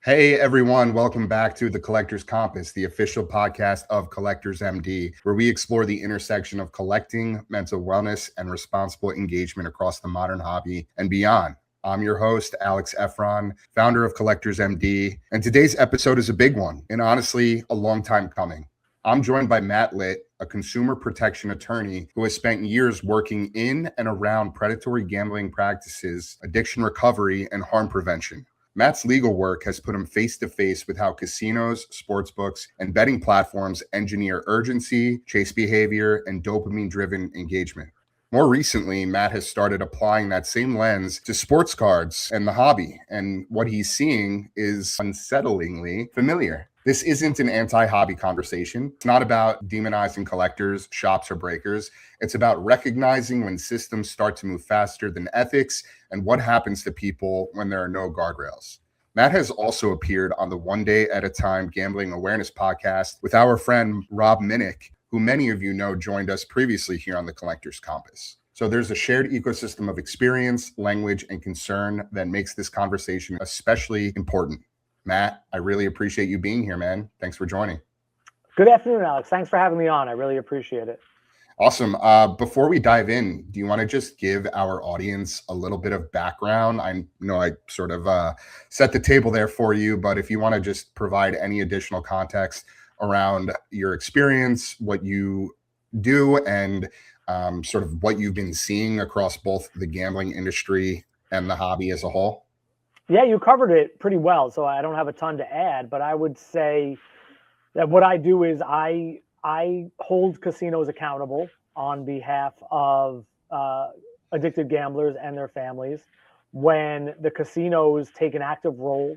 Hey everyone, welcome back to the Collector's Compass, the official podcast of Collectors MD, where we explore the intersection of collecting, mental wellness, and responsible engagement across the modern hobby and beyond. I'm your host, Alyx Efron, founder of Collectors MD, and today's episode is a big one, and honestly, a long time coming. I'm joined by Matt Litt, a consumer protection attorney who has spent years working in and around predatory gambling practices, addiction recovery, and harm prevention. Matt's legal work has put him face to face with how casinos, sportsbooks, and betting platforms engineer urgency, chase behavior, and dopamine-driven engagement. More recently, Matt has started applying that same lens to sports cards and the hobby, and what he's seeing is unsettlingly familiar. This isn't an anti-hobby conversation. It's not about demonizing collectors, shops, or breakers. It's about recognizing when systems start to move faster than ethics and what happens to people when there are no guardrails. Matt has also appeared on the One Day at a Time Gambling Awareness podcast with our friend Rob Minnick, who many of you know joined us previously here on the Collector's Compass. So there's a shared ecosystem of experience, language, and concern that makes this conversation especially important. Matt, I really appreciate you being here, man. Thanks for joining. Good afternoon, Alex. Thanks for having me on. I really appreciate it. Awesome. Before we dive in, do you want to just give our audience a little bit of background? I know I sort of set the table there for you, but if you want to just provide any additional context around your experience, what you do, and sort of what you've been seeing across both the gambling industry and the hobby as a whole. Yeah, you covered it pretty well, so I don't have a ton to add, but I would say that what I do is I hold casinos accountable on behalf of addicted gamblers and their families when the casinos take an active role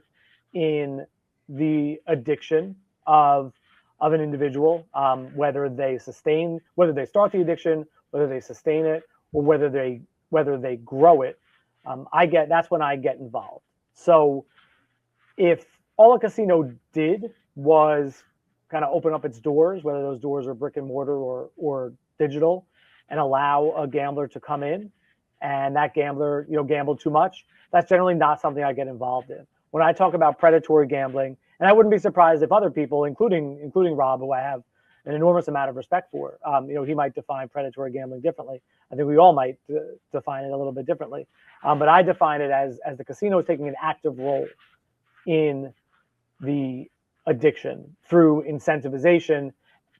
in the addiction of an individual, whether they start the addiction, whether they sustain it, or whether they grow it. That's when I get involved. So if all a casino did was kind of open up its doors, whether those doors are brick and mortar or digital, and allow a gambler to come in, and that gambler, gambled too much, that's generally not something I get involved in. When I talk about predatory gambling, and I wouldn't be surprised if other people, including Rob, who I have an enormous amount of respect for, he might define predatory gambling differently. I think we all might define it a little bit differently. But I define it as the casino is taking an active role in the addiction through incentivization,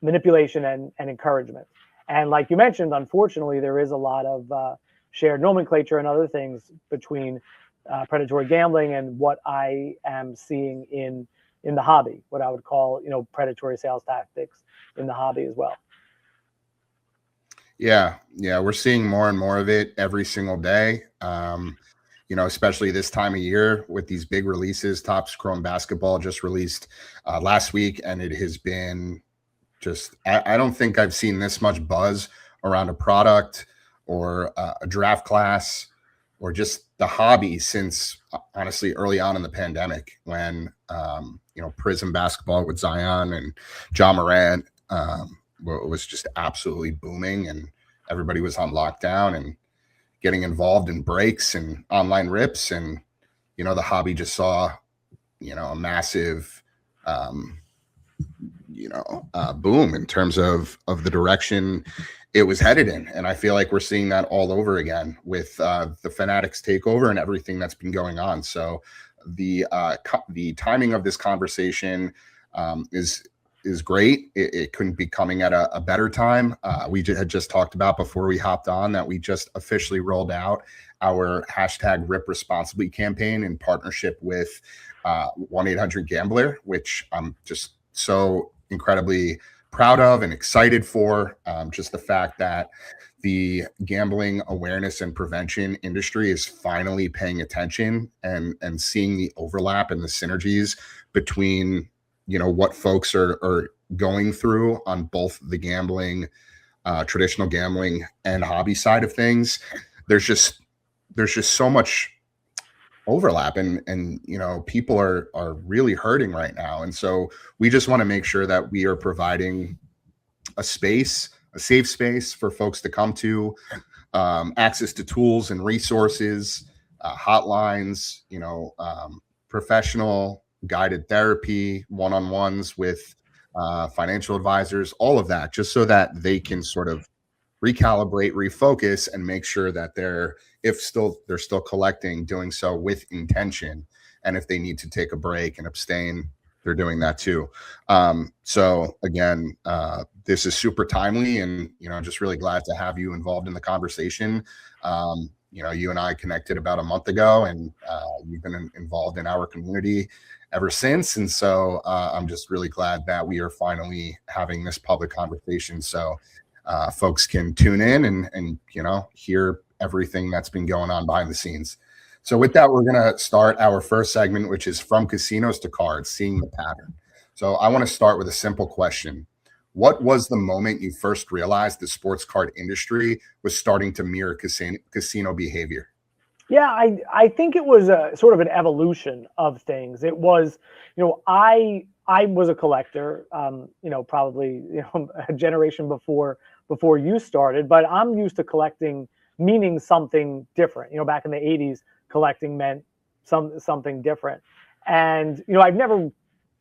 manipulation, and encouragement. And like you mentioned, unfortunately, there is a lot of shared nomenclature and other things between predatory gambling and what I am seeing in the hobby, what I would call, predatory sales tactics in the hobby as well. Yeah, we're seeing more and more of it every single day. Especially this time of year with these big releases. Topps Chrome Basketball just released last week, and it has been just, I don't think I've seen this much buzz around a product or a draft class or just the hobby since honestly early on in the pandemic when, Prism basketball with Zion and Ja Morant was just absolutely booming, and everybody was on lockdown and getting involved in breaks and online rips. And, the hobby just saw, a massive, boom in terms of the direction it was headed in. And I feel like we're seeing that all over again with the Fanatics takeover and everything that's been going on. So the timing of this conversation is great. It couldn't be coming at a better time. We had just talked about before we hopped on that we just officially rolled out our #RipResponsibly campaign in partnership with 1-800-GAMBLER, which I'm just so incredibly proud of and excited for. Just the fact that the gambling awareness and prevention industry is finally paying attention and seeing the overlap and the synergies between what folks are going through on both the gambling, traditional gambling and hobby side of things. There's just so much overlap and people are really hurting right now. And so we just want to make sure that we are providing a safe space for folks to come to, access to tools and resources, hotlines, professional guided therapy, one-on-ones with financial advisors, all of that, just so that they can sort of recalibrate, refocus, and make sure that they're still collecting, doing so with intention. And if they need to take a break and abstain, they're doing that too. So again, this is super timely, and just really glad to have you involved in the conversation. You and I connected about a month ago, and you've been involved in our community ever since. And so I'm just really glad that we are finally having this public conversation, so folks can tune in and hear everything that's been going on behind the scenes. So with that, we're going to start our first segment, which is From Casinos to Cards, Seeing the Pattern. So I want to start with a simple question. What was the moment you first realized the sports card industry was starting to mirror casino behavior? Yeah, I think it was a sort of an evolution of things. It was, I was a collector, probably a generation before you started, but I'm used to collecting meaning something different. Back in the 80s, collecting meant something different. And I've never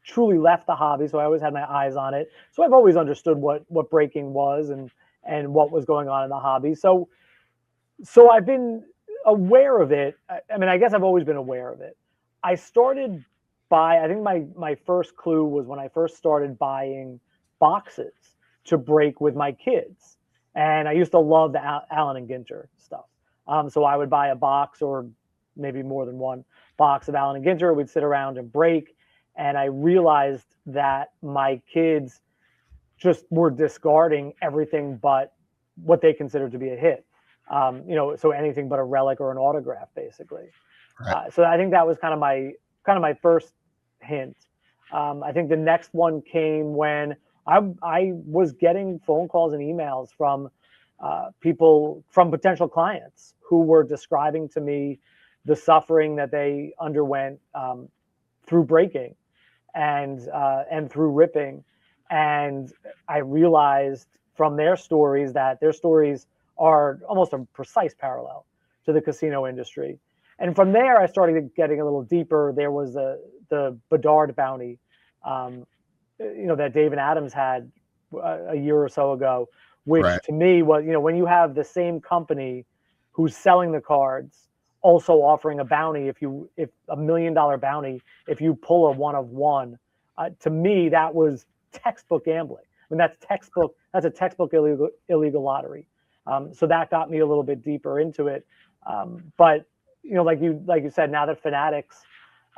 truly left the hobby, so I always had my eyes on it. So I've always understood what breaking was and what was going on in the hobby. So I've been aware of it. I guess I've always been aware of it. I think my first clue was when I first started buying boxes to break with my kids. And I used to love the Allen and Ginter stuff. So I would buy a box, or maybe more than one box of Allen and Ginter. We'd sit around and break. And I realized that my kids just were discarding everything but what they considered to be a hit. So anything but a relic or an autograph, basically. Right. So I think that was kind of my first hint. I think the next one came when I was getting phone calls and emails from people, from potential clients, who were describing to me the suffering that they underwent through breaking and through ripping. And I realized from their stories that their stories are almost a precise parallel to the casino industry. And from there, I started getting a little deeper. There was the Bedard bounty, that David Adams had a year or so ago, which Right. to me was, when you have the same company who's selling the cards also offering a bounty, if $1 million bounty, if you pull a 1 of 1, to me, that was textbook gambling. That's a textbook illegal lottery. So that got me a little bit deeper into it. But like you said, now that Fanatics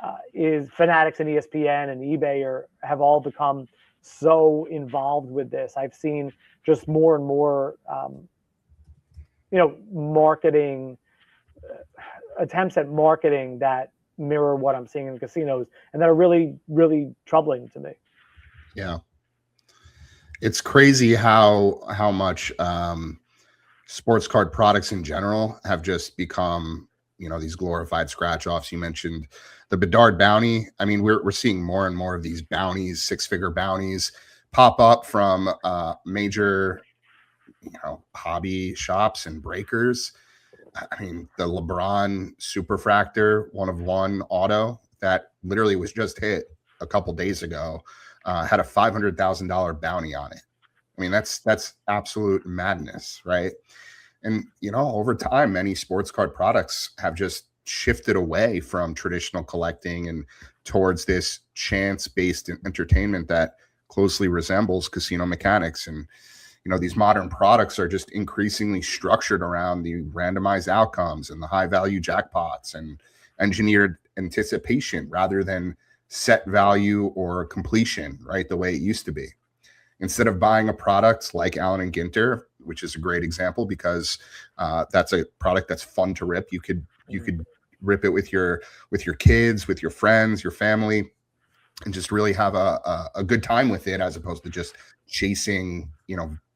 and ESPN and eBay have all become so involved with this, I've seen just more and more, marketing attempts at marketing that mirror what I'm seeing in casinos, and that are really, really troubling to me. Yeah, it's crazy how much sports card products in general have just become, these glorified scratch offs. You mentioned the Bedard bounty. We're seeing more and more of these bounties, 6-figure bounties, pop up from major, hobby shops and breakers. The LeBron Superfractor 1 of 1 auto that literally was just hit a couple days ago had a $500,000 bounty on it. That's absolute madness, right? And over time, many sports card products have just shifted away from traditional collecting and towards this chance-based entertainment that closely resembles casino mechanics. And these modern products are just increasingly structured around the randomized outcomes and the high-value jackpots and engineered anticipation rather than set value or completion, right, the way it used to be. Instead of buying a product like Allen and Ginter, which is a great example because that's a product that's fun to rip. You could rip it with your kids, with your friends, your family, and just really have a good time with it, as opposed to just chasing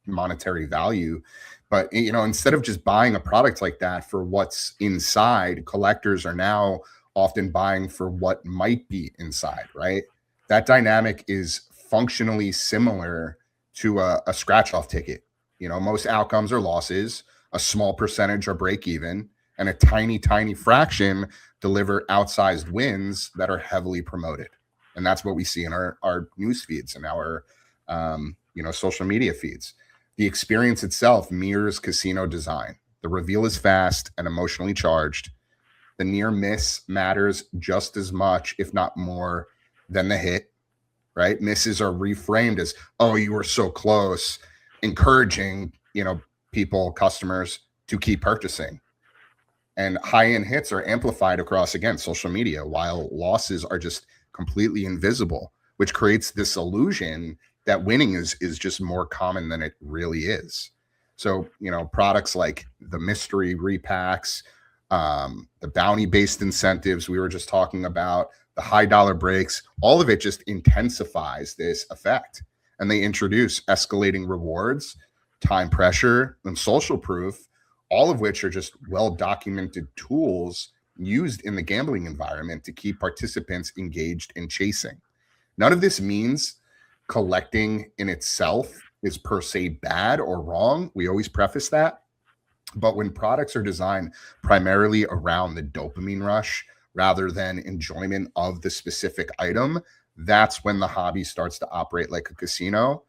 monetary value. But instead of just buying a product like that for what's inside, collectors are now often buying for what might be inside, right? That dynamic is functionally similar to a scratch-off ticket. Most outcomes are losses, a small percentage are break even, and a tiny fraction deliver outsized wins that are heavily promoted. And that's what we see in our news feeds and our, social media feeds. The experience itself mirrors casino design. The reveal is fast and emotionally charged. The near miss matters just as much, if not more, than the hit, right? Misses are reframed as, oh, you were so close, encouraging, customers to keep purchasing. And high-end hits are amplified across, again, social media, while losses are just completely invisible, which creates this illusion that winning is just more common than it really is. So, products like the mystery repacks, the bounty-based incentives we were just talking about, the high dollar breaks, all of it just intensifies this effect. And they introduce escalating rewards, time pressure, and social proof, all of which are just well-documented tools used in the gambling environment to keep participants engaged in chasing. None of this means collecting in itself is per se bad or wrong. We always preface that. But when products are designed primarily around the dopamine rush rather than enjoyment of the specific item, that's when the hobby starts to operate like a casino,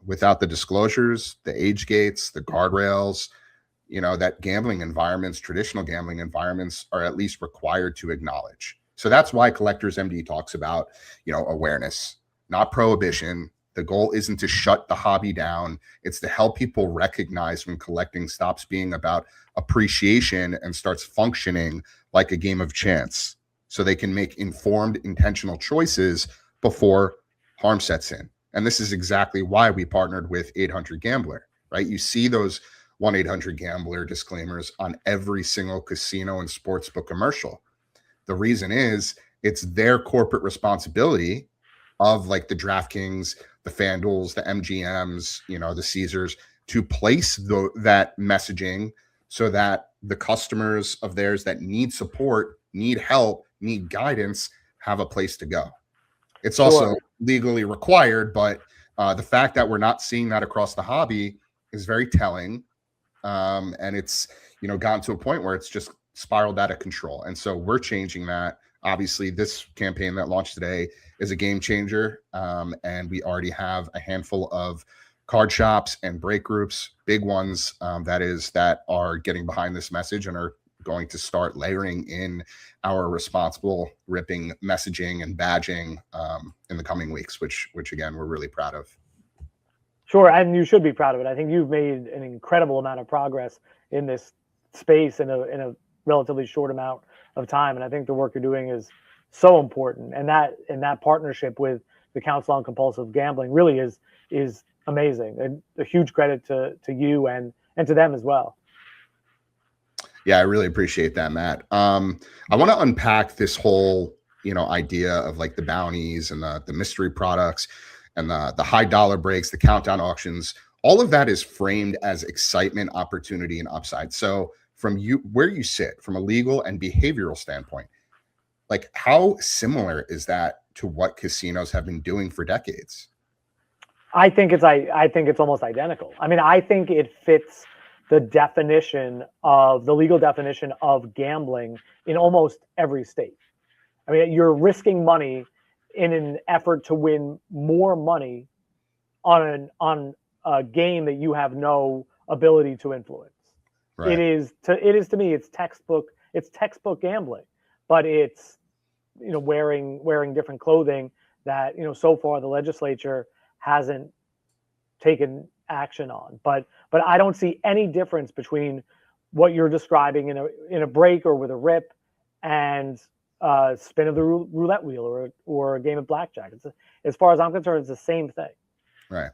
without the disclosures, the age gates, the guardrails, that traditional gambling environments are at least required to acknowledge. So that's why Collectors MD talks about, awareness, not prohibition. The goal isn't to shut the hobby down. It's to help people recognize when collecting stops being about appreciation and starts functioning like a game of chance, so they can make informed, intentional choices before harm sets in. And this is exactly why we partnered with 800-Gambler, right? You see those 1-800-Gambler disclaimers on every single casino and sportsbook commercial. The reason is it's their corporate responsibility of, like, the DraftKings, the FanDuels, the MGMs, the Caesars, to place that messaging so that the customers of theirs that need support, need help, need guidance, have a place to go. It's also legally required, but the fact that we're not seeing that across the hobby is very telling. And it's, gotten to a point where it's just spiraled out of control. And so we're changing that. Obviously, this campaign that launched today is a game changer. And we already have a handful of card shops and break groups, big ones, that are getting behind this message and are going to start layering in our responsible ripping messaging and badging in the coming weeks, which again, we're really proud of. Sure, and you should be proud of it. I think you've made an incredible amount of progress in this space in a relatively short amount of time, and I think the work you're doing is so important. And that partnership with the Council on Compulsive Gambling really is amazing. And a huge credit to you and to them as well. Yeah, I really appreciate that, Matt. I want to unpack this whole, idea of, like, the bounties and the mystery products and the high dollar breaks, the countdown auctions. All of that is framed as excitement, opportunity, and upside. So from where you sit from a legal and behavioral standpoint, like, how similar is that to what casinos have been doing for decades? I think it's almost identical. I mean, I think it fits the legal definition of gambling in almost every state. I mean, you're risking money in an effort to win more money on a game that you have no ability to influence. Right. It is to me, it's textbook gambling, but it's, wearing different clothing that, so far the legislature hasn't taken action on. But I don't see any difference between what you're describing in a break or with a rip and spin of the roulette wheel or a game of blackjack. As far as I'm concerned, it's the same thing. Right.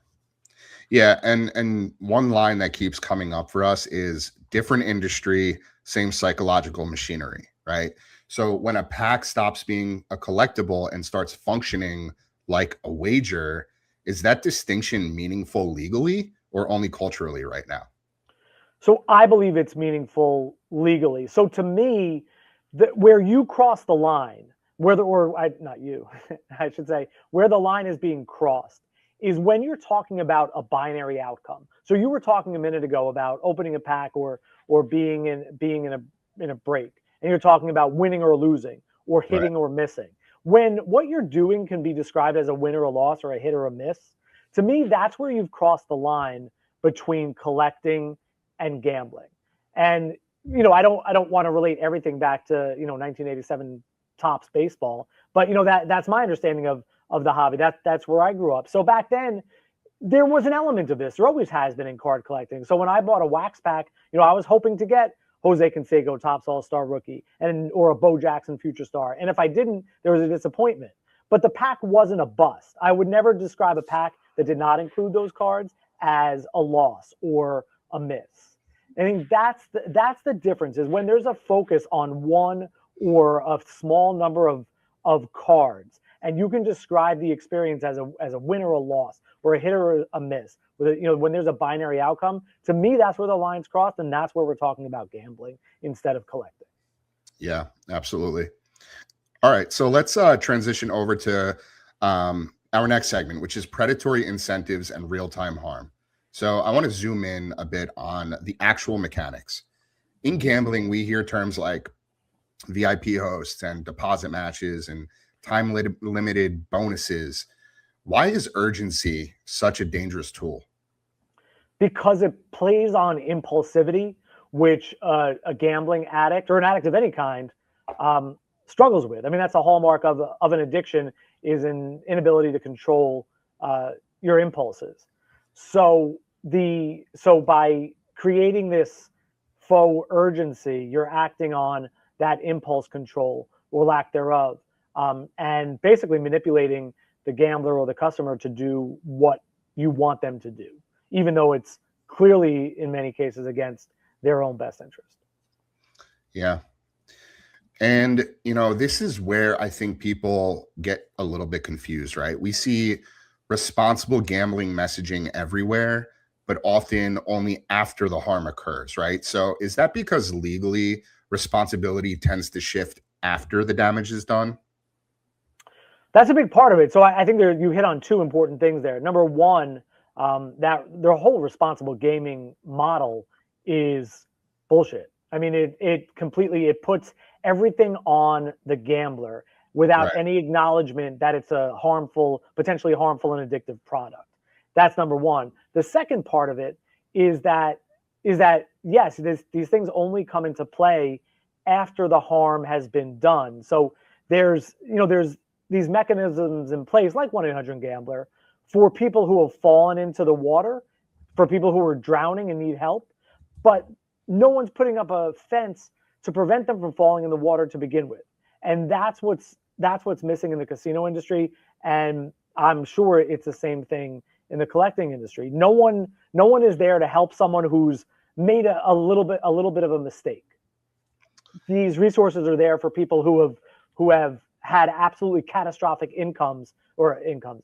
Yeah, and one line that keeps coming up for us is different industry, same psychological machinery, right? So when a pack stops being a collectible and starts functioning like a wager, is that distinction meaningful legally or only culturally right now? So I believe it's meaningful legally. So to me, where you cross the line, not you, I should say, where the line is being crossed is when you're talking about a binary outcome. So you were talking a minute ago about opening a pack or being in a break, and you're talking about winning or losing or hitting or missing. when what you're doing can be described as a win or a loss or a hit or a miss, to me, that's where you've crossed the line between collecting and gambling. And, I don't want to relate everything back to, 1987 Topps baseball, but that's my understanding of the hobby. That's where I grew up. So back then, there was an element of this. There always has been in card collecting. So when I bought a wax pack, I was hoping to get Jose Canseco Topps All-Star Rookie or a Bo Jackson Future Star. And if I didn't, there was a disappointment. But the pack wasn't a bust. I would never describe a pack that did not include those cards as a loss or a miss. I think that's the difference, is when there's a focus on one or a small number of cards, and you can describe the experience as a win or a loss, or a hit or a miss. When there's a binary outcome, to me, that's where the lines cross, and that's where we're talking about gambling instead of collecting. Yeah, absolutely. All right, so let's transition over to our next segment, which is predatory incentives and real-time harm. So I want to zoom in a bit on the actual mechanics. In gambling, we hear terms like VIP hosts and deposit matches and time-limited bonuses. Why is urgency such a dangerous tool? Because it plays on impulsivity, which a gambling addict or an addict of any kind struggles with. I mean, that's a hallmark of an addiction, is an inability to control your impulses. So by creating this faux urgency, you're acting on that impulse control or lack thereof, and basically manipulating the gambler or the customer to do what you want them to do, even though it's clearly, in many cases, against their own best interest. Yeah. And, this is where I think people get a little bit confused, right? We see responsible gambling messaging everywhere, but often only after the harm occurs, right? So is that because legally responsibility tends to shift after the damage is done? That's a big part of it. So I think you hit on two important things there. Number one, that their whole responsible gaming model is bullshit. I mean, it puts everything on the gambler without any acknowledgement that it's a potentially harmful and addictive product. That's number one. The second part of it is that yes, these things only come into play after the harm has been done. So there's these mechanisms in place, like 1-800-GAMBLER, for people who have fallen into the water, for people who are drowning and need help, but no one's putting up a fence to prevent them from falling in the water to begin with. And that's what's missing in the casino industry, and I'm sure it's the same thing in the collecting industry. No one is there to help someone who's made a little bit of a mistake. These resources are there for people who have had absolutely catastrophic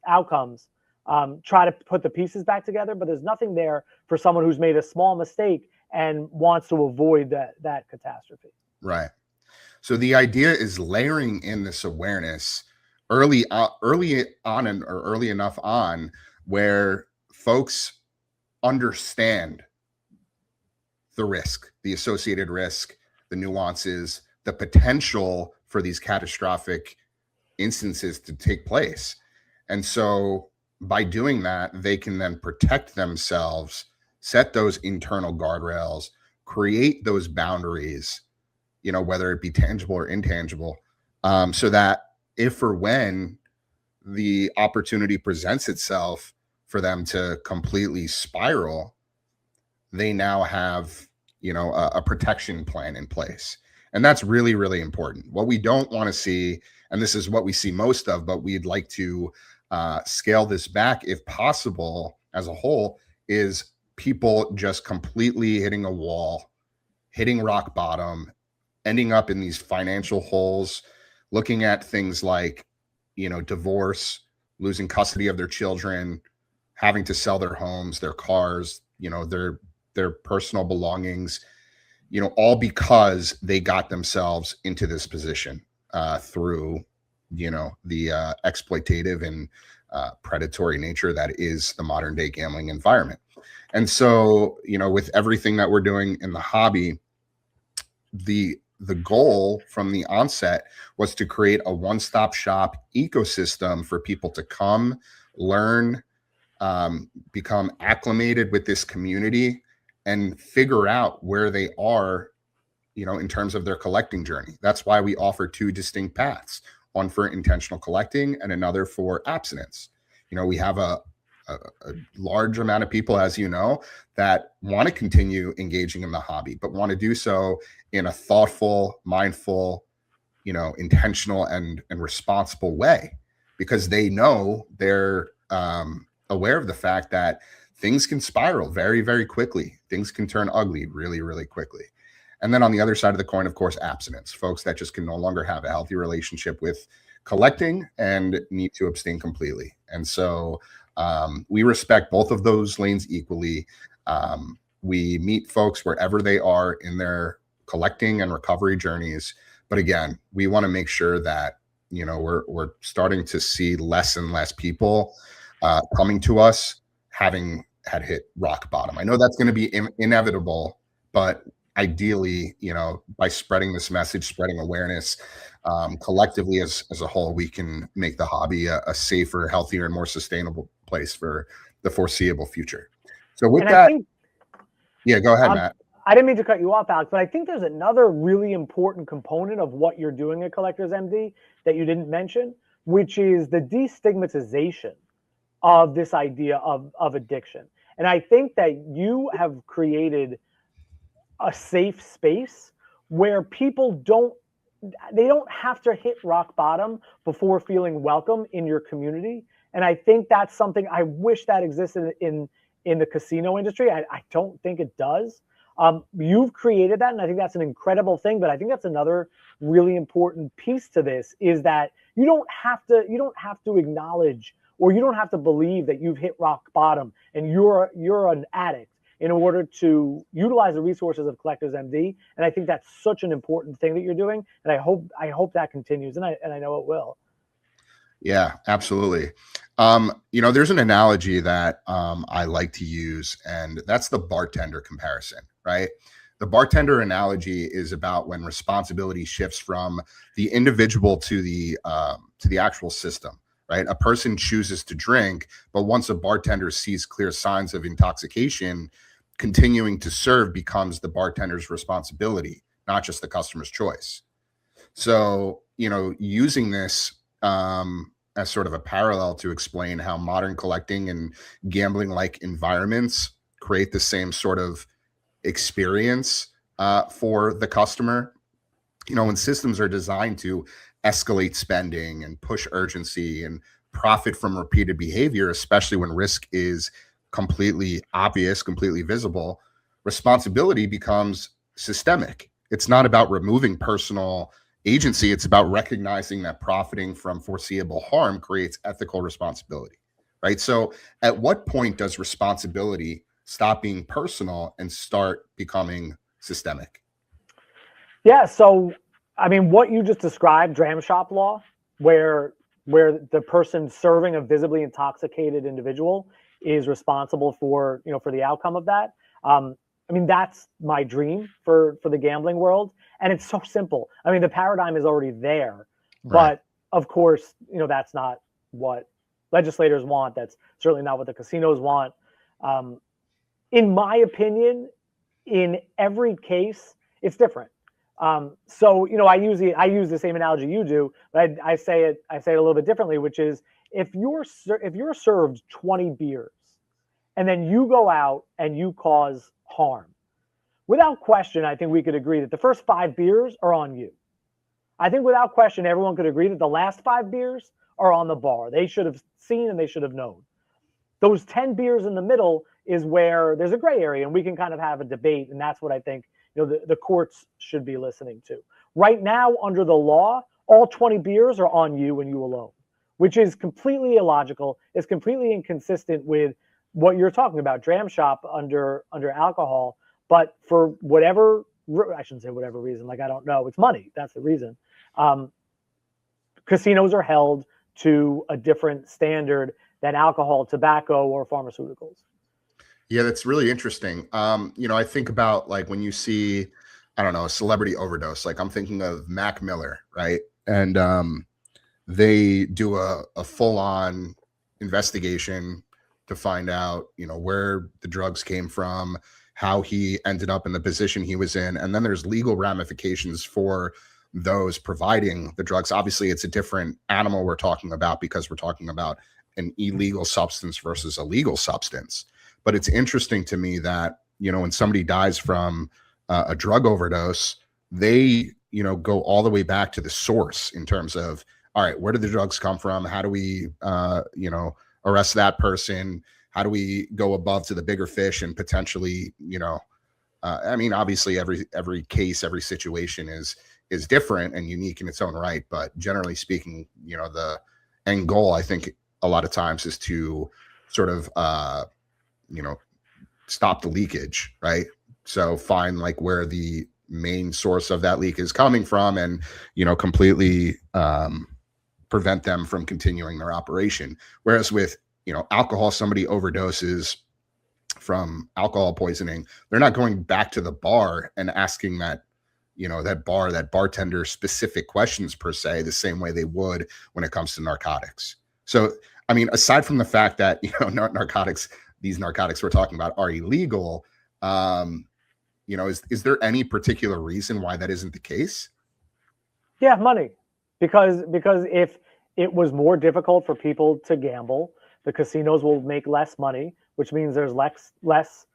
outcomes, try to put the pieces back together, but there's nothing there for someone who's made a small mistake and wants to avoid that catastrophe. Right. So the idea is layering in this awareness early enough on where folks understand the risk, the associated risk, the nuances, the potential for these catastrophic instances to take place. And so by doing that, they can then protect themselves, set those internal guardrails, create those boundaries, whether it be tangible or intangible, so that if or when the opportunity presents itself for them to completely spiral, they now have, a protection plan in place. And that's really, really important. What we don't want to see, and this is what we see most of, but we'd like to scale this back if possible as a whole, is people just completely hitting a wall, hitting rock bottom, ending up in these financial holes, looking at things like, divorce, losing custody of their children, having to sell their homes, their cars, their personal belongings, all because they got themselves into this position through, the exploitative and predatory nature that is the modern day gambling environment. And so, with everything that we're doing in the hobby, the the goal from the onset was to create a one-stop shop ecosystem for people to come, learn, become acclimated with this community, and figure out where they are, in terms of their collecting journey. That's why we offer two distinct paths, one for intentional collecting and another for abstinence. We have a large amount of people, as you know, that want to continue engaging in the hobby, but want to do so in a thoughtful, mindful, intentional and responsible way, because they know they're aware of the fact that things can spiral very, very quickly. Things can turn ugly really, really quickly. And then on the other side of the coin, of course, abstinence, folks that just can no longer have a healthy relationship with collecting and need to abstain completely. And so we respect both of those lanes equally. We meet folks wherever they are in their collecting and recovery journeys. But again, we want to make sure that, we're starting to see less and less people coming to us having had hit rock bottom. I know that's going to be inevitable, but ideally, by spreading this message, spreading awareness, collectively as a whole, we can make the hobby a safer, healthier, and more sustainable place for the foreseeable future. So with that, yeah, go ahead, Matt. I didn't mean to cut you off, Alex, but I think there's another really important component of what you're doing at Collectors MD that you didn't mention, which is the destigmatization of this idea of addiction. And I think that you have created a safe space where people don't have to hit rock bottom before feeling welcome in your community. And I think that's something I wish that existed in the casino industry. I don't think it does. You've created that, and I think that's an incredible thing. But I think that's another really important piece to this, is that you don't have to acknowledge, or you don't have to believe that you've hit rock bottom and you're an addict in order to utilize the resources of Collectors MD. And I think that's such an important thing that you're doing. And I hope that continues. And I know it will. Yeah, absolutely. There's an analogy that I like to use, and that's the bartender comparison, right? The bartender analogy is about when responsibility shifts from the individual to the actual system, right? A person chooses to drink, but once a bartender sees clear signs of intoxication, continuing to serve becomes the bartender's responsibility, not just the customer's choice. So, using this as sort of a parallel to explain how modern collecting and gambling-like environments create the same sort of experience for the customer. When systems are designed to escalate spending and push urgency and profit from repeated behavior, especially when risk is completely obvious, completely visible, responsibility becomes systemic. It's not about removing personal agency. It's about recognizing that profiting from foreseeable harm creates ethical responsibility, right? So at what point does responsibility stop being personal and start becoming systemic? Yeah. So, I mean, what you just described, dram shop law, where the person serving a visibly intoxicated individual is responsible for the outcome of that. I mean, that's my dream for the gambling world. And it's so simple. I mean, the paradigm is already there, Right. but of course, that's not what legislators want. That's certainly not what the casinos want. In my opinion, in every case, it's different. So, I use the same analogy you do, but I say it a little bit differently, which is if you're served 20 beers and then you go out and you cause harm, without question, I think we could agree that the first 5 beers are on you. I think without question, everyone could agree that the last 5 beers are on the bar. They should have seen and they should have known. Those 10 beers in the middle is where there's a gray area, and we can kind of have a debate. And that's what I think the courts should be listening to. Right now, under the law, all 20 beers are on you and you alone, which is completely illogical. It's completely inconsistent with what you're talking about, dram shop under alcohol. But for whatever, I shouldn't say whatever reason, I don't know, it's money. That's the reason. Casinos are held to a different standard than alcohol, tobacco, or pharmaceuticals. Yeah, that's really interesting. I think about when you see I don't know, a celebrity overdose. Like I'm thinking of Mac Miller, right? And they do a full-on investigation to find out, where the drugs came from, how he ended up in the position he was in, and then there's legal ramifications for those providing the drugs. Obviously, it's a different animal we're talking about because we're talking about an illegal substance versus a legal substance. But it's interesting to me that, when somebody dies from a drug overdose, they, go all the way back to the source in terms of, all right, where did the drugs come from? How do we, arrest that person? How do we go above to the bigger fish and potentially, I mean, obviously every case, every situation is different and unique in its own right. But generally speaking, the end goal, I think a lot of times is to sort of, stop the leakage, right? So find like where the main source of that leak is coming from and, completely, prevent them from continuing their operation. Whereas with, alcohol, somebody overdoses from alcohol poisoning, they're not going back to the bar and asking that bartender specific questions per se, the same way they would when it comes to narcotics. So, I mean, aside from the fact that, these narcotics we're talking about are illegal, is there any particular reason why that isn't the case? Yeah, money. Because if it was more difficult for people to gamble, the casinos will make less money, which means there's less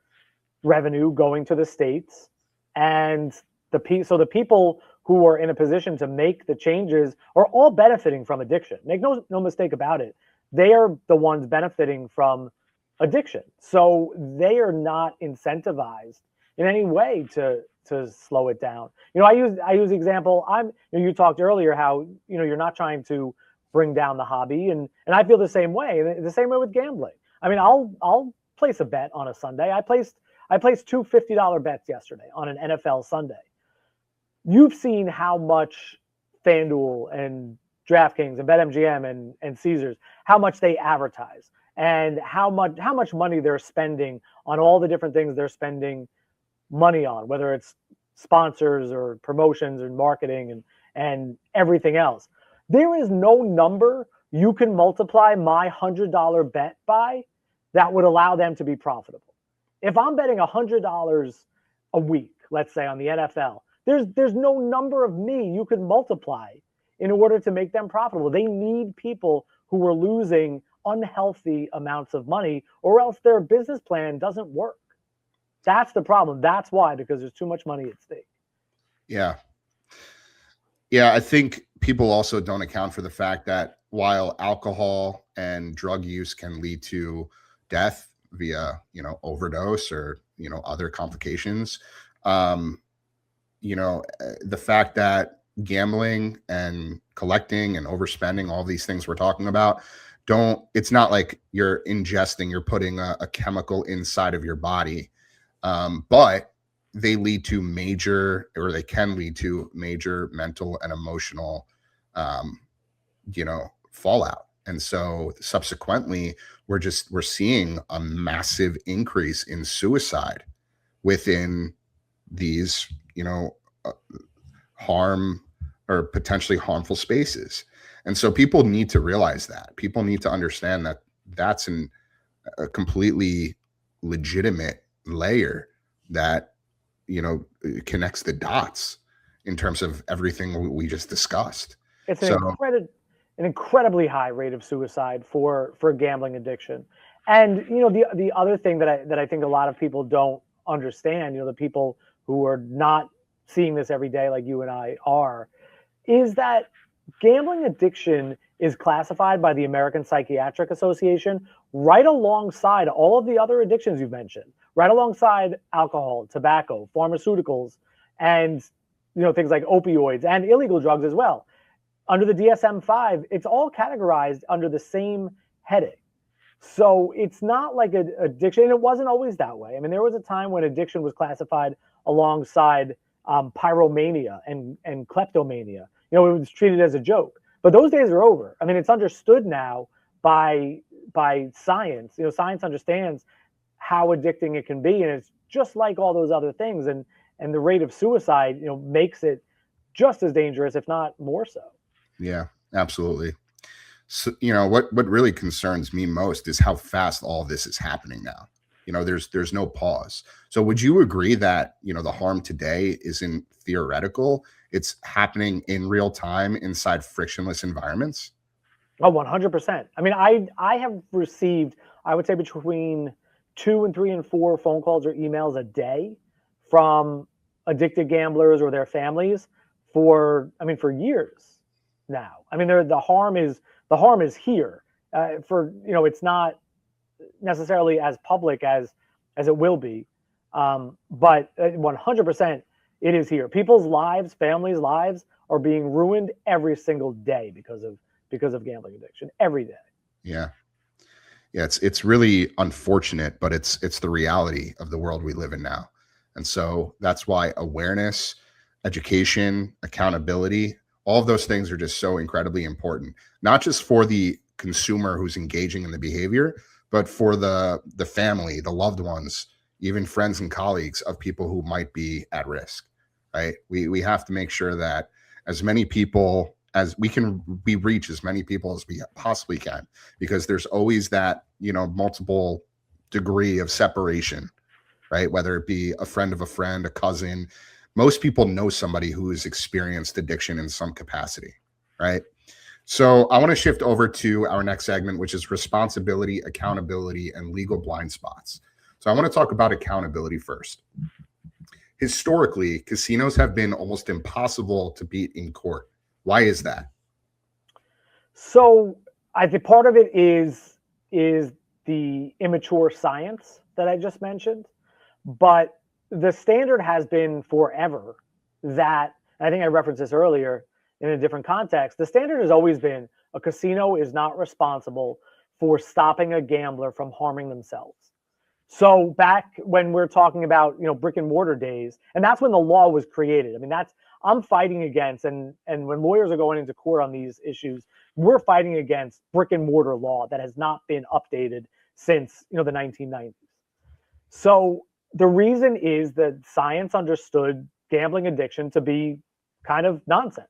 revenue going to the states. And the people who are in a position to make the changes are all benefiting from addiction. Make no mistake about it. They are the ones benefiting from addiction. So they are not incentivized in any way to slow it down. I use the example. You talked earlier how, you're not trying to bring down the hobby. And I feel the same way, the same way with gambling. I mean, I'll place a bet on a Sunday. I placed two $50 bets yesterday on an NFL Sunday. You've seen how much FanDuel and DraftKings and BetMGM and Caesars, how much they advertise and how much money they're spending on all the different things they're spending money on, whether it's sponsors or promotions and marketing and everything else. There is no number you can multiply my $100 bet by that would allow them to be profitable. If I'm betting $100 a week, let's say on the NFL, there's no number of me you can multiply in order to make them profitable. They need people who are losing unhealthy amounts of money, or else their business plan doesn't work. That's the problem. That's why, because there's too much money at stake. Yeah. Yeah, I think people also don't account for the fact that while alcohol and drug use can lead to death via, overdose or, other complications, the fact that gambling and collecting and overspending, all these things we're talking about, it's not like you're putting a chemical inside of your body, but they can lead to major mental and emotional, fallout. And so subsequently, we're seeing a massive increase in suicide within these, harm or potentially harmful spaces. And so people need to realize that. People need to understand that that's a completely legitimate layer that, connects the dots in terms of everything we just discussed. It's an incredibly high rate of suicide for gambling addiction. And, the other thing that I think a lot of people don't understand, the people who are not seeing this every day like you and I are, is that gambling addiction is classified by the American Psychiatric Association right alongside all of the other addictions you've mentioned, right alongside alcohol, tobacco, pharmaceuticals, and things like opioids and illegal drugs as well. Under the DSM-5, it's all categorized under the same heading. So it's not like an addiction, and it wasn't always that way. I mean, there was a time when addiction was classified alongside pyromania and kleptomania. It was treated as a joke. But those days are over. I mean, it's understood now by science. Science understands how addicting it can be, and it's just like all those other things. And and the rate of suicide, makes it just as dangerous, if not more so. Yeah, absolutely. So, what really concerns me most is how fast all this is happening now. There's no pause. So would you agree that, the harm today isn't theoretical? It's happening in real time inside frictionless environments? Oh, 100%. I mean, I have received, I would say, between 2 and 3 and 4 phone calls or emails a day from addicted gamblers or their families for years now. I mean, the harm is here. It's not necessarily as public as it will be, but 100% it is here. People's lives, families' lives, are being ruined every single day because of gambling addiction, every day. Yeah. It's really unfortunate, but it's the reality of the world we live in now. And so that's why awareness, education, accountability, all of those things are just so incredibly important, not just for the consumer who's engaging in the behavior, but for the family, the loved ones, even friends and colleagues of people who might be at risk, right? We have to make sure that as many people as we reach as many people as we possibly can, because there's always that, multiple degree of separation, right? Whether it be a friend of a friend, a cousin, most people know somebody who has experienced addiction in some capacity, right? So I want to shift over to our next segment, which is responsibility, accountability, and legal blind spots. So I want to talk about accountability first. Historically, casinos have been almost impossible to beat in court. Why is that? So I think part of it is the immature science that I just mentioned, but the standard has been forever that, I think I referenced this earlier in a different context, the standard has always been a casino is not responsible for stopping a gambler from harming themselves. So back when we're talking about, brick and mortar days, and that's when the law was created. I mean, I'm fighting against, and when lawyers are going into court on these issues, we're fighting against brick and mortar law that has not been updated since, the 1990s. So the reason is that science understood gambling addiction to be kind of nonsense.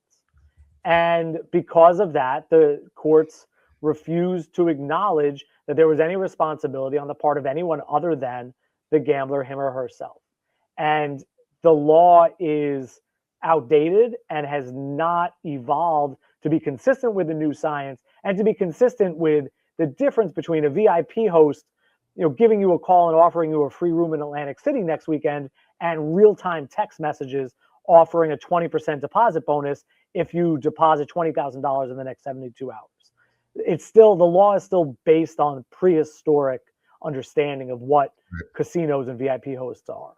And because of that, the courts refused to acknowledge that there was any responsibility on the part of anyone other than the gambler, him or herself. And the law is outdated and has not evolved to be consistent with the new science and to be consistent with the difference between a VIP host, giving you a call and offering you a free room in Atlantic City next weekend, and real-time text messages offering a 20% deposit bonus if you deposit $20,000 in the next 72 hours. The law is still based on prehistoric understanding of what casinos and VIP hosts are.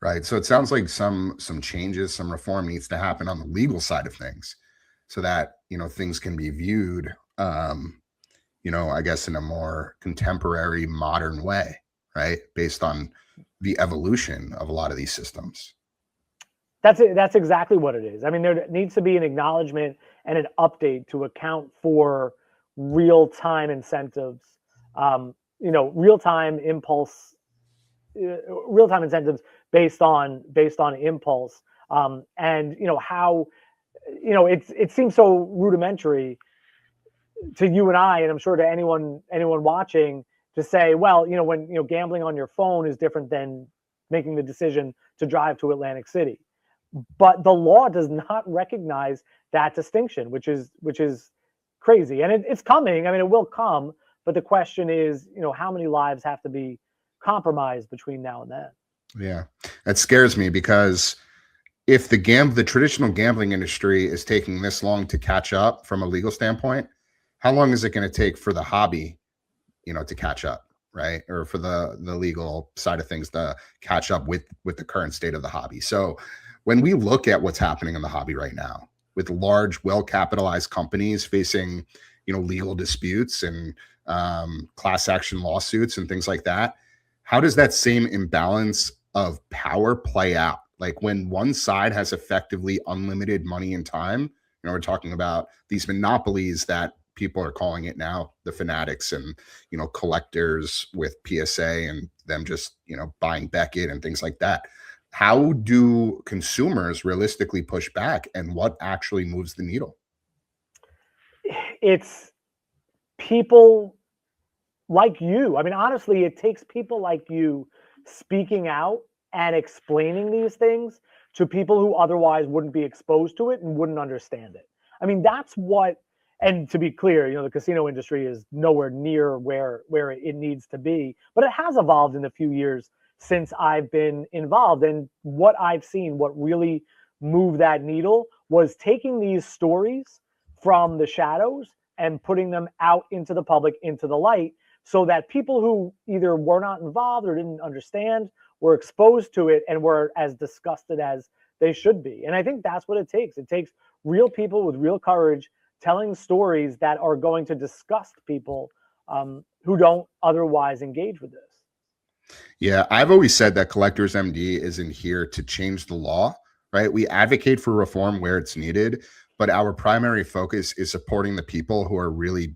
Right. So it sounds like some changes, some reform needs to happen on the legal side of things so that, things can be viewed, I guess in a more contemporary, modern way, right? Based on the evolution of a lot of these systems. That's it. That's exactly what it is. I mean, there needs to be an acknowledgement and an update to account for real-time incentives, real-time impulse, real-time incentives based on impulse, and how, it seems so rudimentary to you and I, and I'm sure to anyone watching, to say, well, when gambling on your phone is different than making the decision to drive to Atlantic City. But the law does not recognize that distinction, which is crazy. And it's coming. I mean, it will come. But the question is, how many lives have to be compromised between now and then? Yeah, that scares me, because if the traditional gambling industry is taking this long to catch up from a legal standpoint, how long is it going to take for the hobby, to catch up? Right. Or for the legal side of things to catch up with the current state of the hobby. So when we look at what's happening in the hobby right now, with large, well-capitalized companies facing, legal disputes and class action lawsuits and things like that, how does that same imbalance of power play out? Like when one side has effectively unlimited money and time, we're talking about these monopolies that people are calling it now, the fanatics and, collectors with PSA and them just, buying Beckett and things like that. How do consumers realistically push back, and what actually moves the needle? It's people like you. I mean, honestly, it takes people like you speaking out and explaining these things to people who otherwise wouldn't be exposed to it and wouldn't understand it. I mean, that's what, and to be clear, the casino industry is nowhere near where it needs to be, but it has evolved in the few years since I've been involved. And what I've seen, what really moved that needle was taking these stories from the shadows and putting them out into the public, into the light, so that people who either were not involved or didn't understand were exposed to it and were as disgusted as they should be. And I think that's what it takes. It takes real people with real courage telling stories that are going to disgust people who don't otherwise engage with this. Yeah, I've always said that Collectors MD isn't here to change the law, right? We advocate for reform where it's needed, but our primary focus is supporting the people who are really,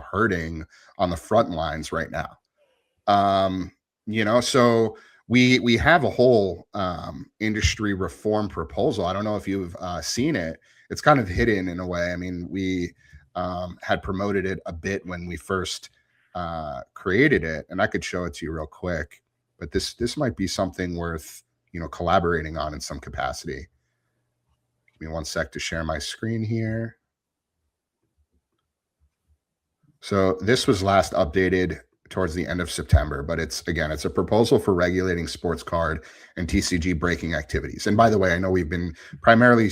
hurting on the front lines right now. Um, so we have a whole industry reform proposal. I don't know if you've seen it. It's kind of hidden in a way. I mean, we had promoted it a bit when we first created it, and I could show it to you real quick. But this might be something worth collaborating on in some capacity. Give me one sec to share my screen here. So this was last updated towards the end of September, but it's a proposal for regulating sports card and TCG breaking activities. And by the way, I know we've been primarily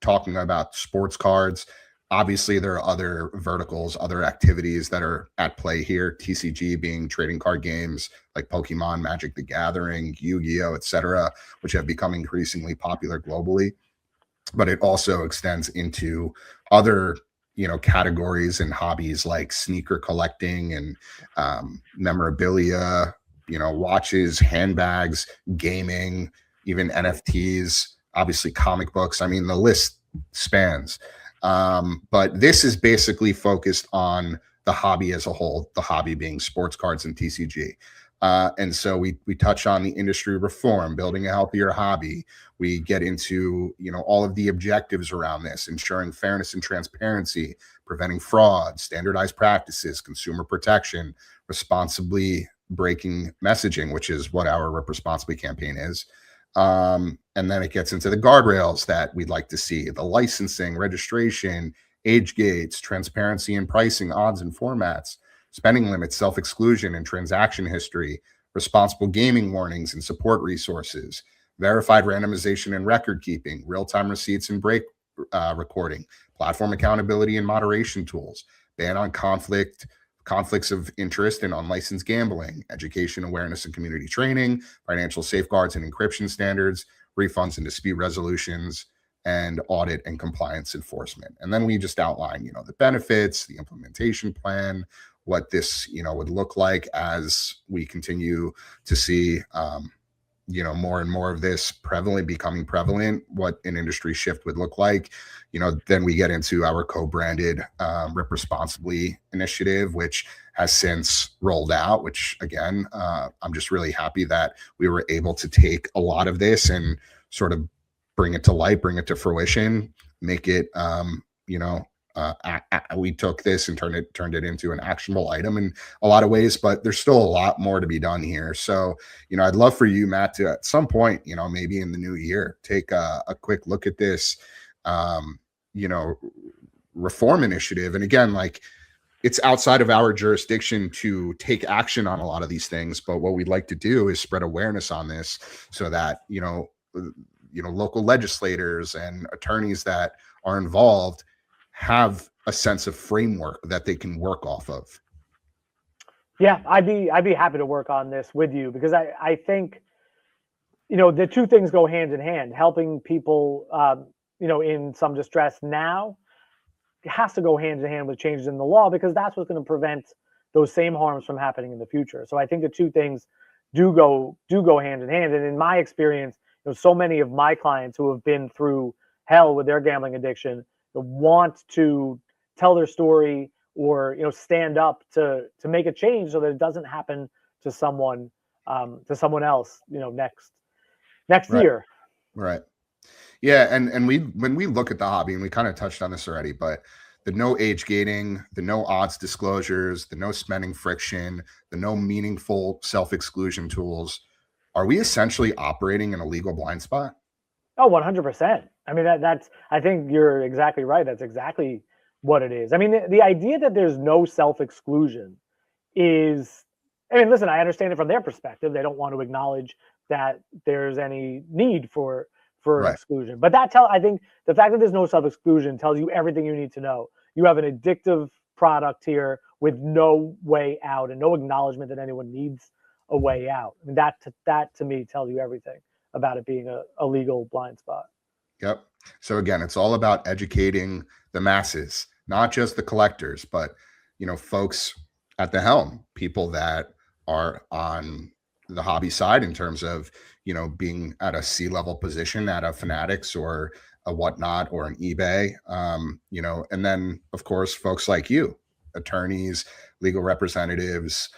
talking about sports cards. Obviously, there are other verticals, other activities that are at play here. TCG being trading card games like Pokemon, Magic the Gathering, Yu-Gi-Oh, etc., which have become increasingly popular globally. But it also extends into other categories and hobbies like sneaker collecting and memorabilia, watches, handbags, gaming, even NFTs, obviously comic books. I mean, the list spans. But this is basically focused on the hobby as a whole, the hobby being sports cards and TCG. And so we touch on the industry reform, building a healthier hobby. We get into all of the objectives around this, ensuring fairness and transparency, preventing fraud, standardized practices, consumer protection, responsibly breaking messaging, which is what our Rip Responsibly campaign is. And then it gets into the guardrails that we'd like to see: the licensing, registration, age gates, transparency in pricing, odds and formats, spending limits, self-exclusion and transaction history, responsible gaming warnings and support resources, verified randomization and record keeping, real-time receipts and break recording, platform accountability and moderation tools, ban on conflicts of interest and unlicensed gambling, education, awareness and community training, financial safeguards and encryption standards, refunds and dispute resolutions, and audit and compliance enforcement. And then we just outline, the benefits, the implementation plan, what this, would look like as we continue to see, more and more of this becoming prevalent, what an industry shift would look like. Then we get into our co-branded Rip Responsibly initiative, which has since rolled out, which again, I'm just really happy that we were able to take a lot of this and sort of bring it to light, bring it to fruition, make it, we took this and turned it into an actionable item in a lot of ways, but there's still a lot more to be done here. So, I'd love for you, Matt, to at some point, maybe in the new year, take a quick look at this, reform initiative. And again, like, it's outside of our jurisdiction to take action on a lot of these things, but what we'd like to do is spread awareness on this so that, local legislators and attorneys that are involved have a sense of framework that they can work off of. Yeah, I'd be happy to work on this with you, because I think, the two things go hand in hand. Helping people, in some distress now has to go hand in hand with changes in the law, because that's what's going to prevent those same harms from happening in the future. So I think the two things do go hand in hand. And in my experience, so many of my clients who have been through hell with their gambling addiction want to tell their story, or stand up to make a change so that it doesn't happen to someone else next. next Right. year. Right. Yeah, and when we look at the hobby, and we kind of touched on this already, but the no age gating, the no odds disclosures, the no spending friction, the no meaningful self-exclusion tools, are we essentially operating in a legal blind spot? Oh, 100%. I mean, that's, I think you're exactly right. That's exactly what it is. I mean, the idea that there's no self-exclusion is, I mean, listen, I understand it from their perspective. They don't want to acknowledge that there's any need for an Right. exclusion. But I think the fact that there's no self-exclusion tells you everything you need to know. You have an addictive product here with no way out and no acknowledgement that anyone needs a way out. I mean, that to me tells you everything about it being a legal blind spot. Yep. So again, it's all about educating the masses, not just the collectors, but folks at the helm, people that are on the hobby side in terms of being at a C-level position at a Fanatics or a whatnot or an eBay, and then of course folks like you, attorneys, legal representatives,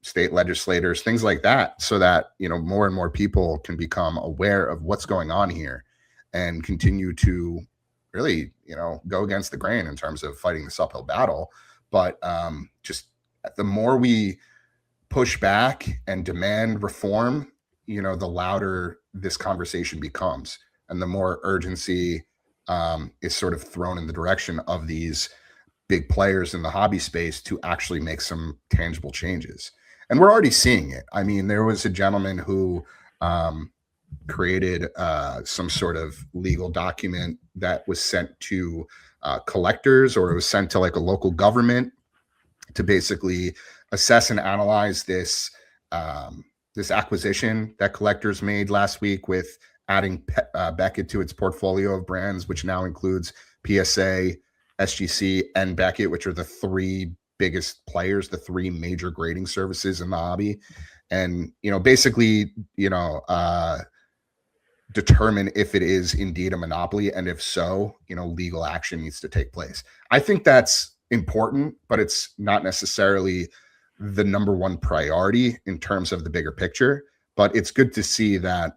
state legislators, things like that, so that more and more people can become aware of what's going on here and continue to really go against the grain in terms of fighting this uphill battle. But just the more we push back and demand reform, the louder this conversation becomes, and the more urgency is sort of thrown in the direction of these big players in the hobby space to actually make some tangible changes. And we're already seeing it. I mean, there was a gentleman who created some sort of legal document that was sent to collectors, or it was sent to like a local government to basically assess and analyze this this acquisition that collectors made last week with adding Beckett to its portfolio of brands, which now includes PSA, SGC, and Beckett, which are the three biggest players, the three major grading services in the hobby. And basically determine if it is indeed a monopoly, and if so, legal action needs to take place. I think that's important, but it's not necessarily the number one priority in terms of the bigger picture. But it's good to see that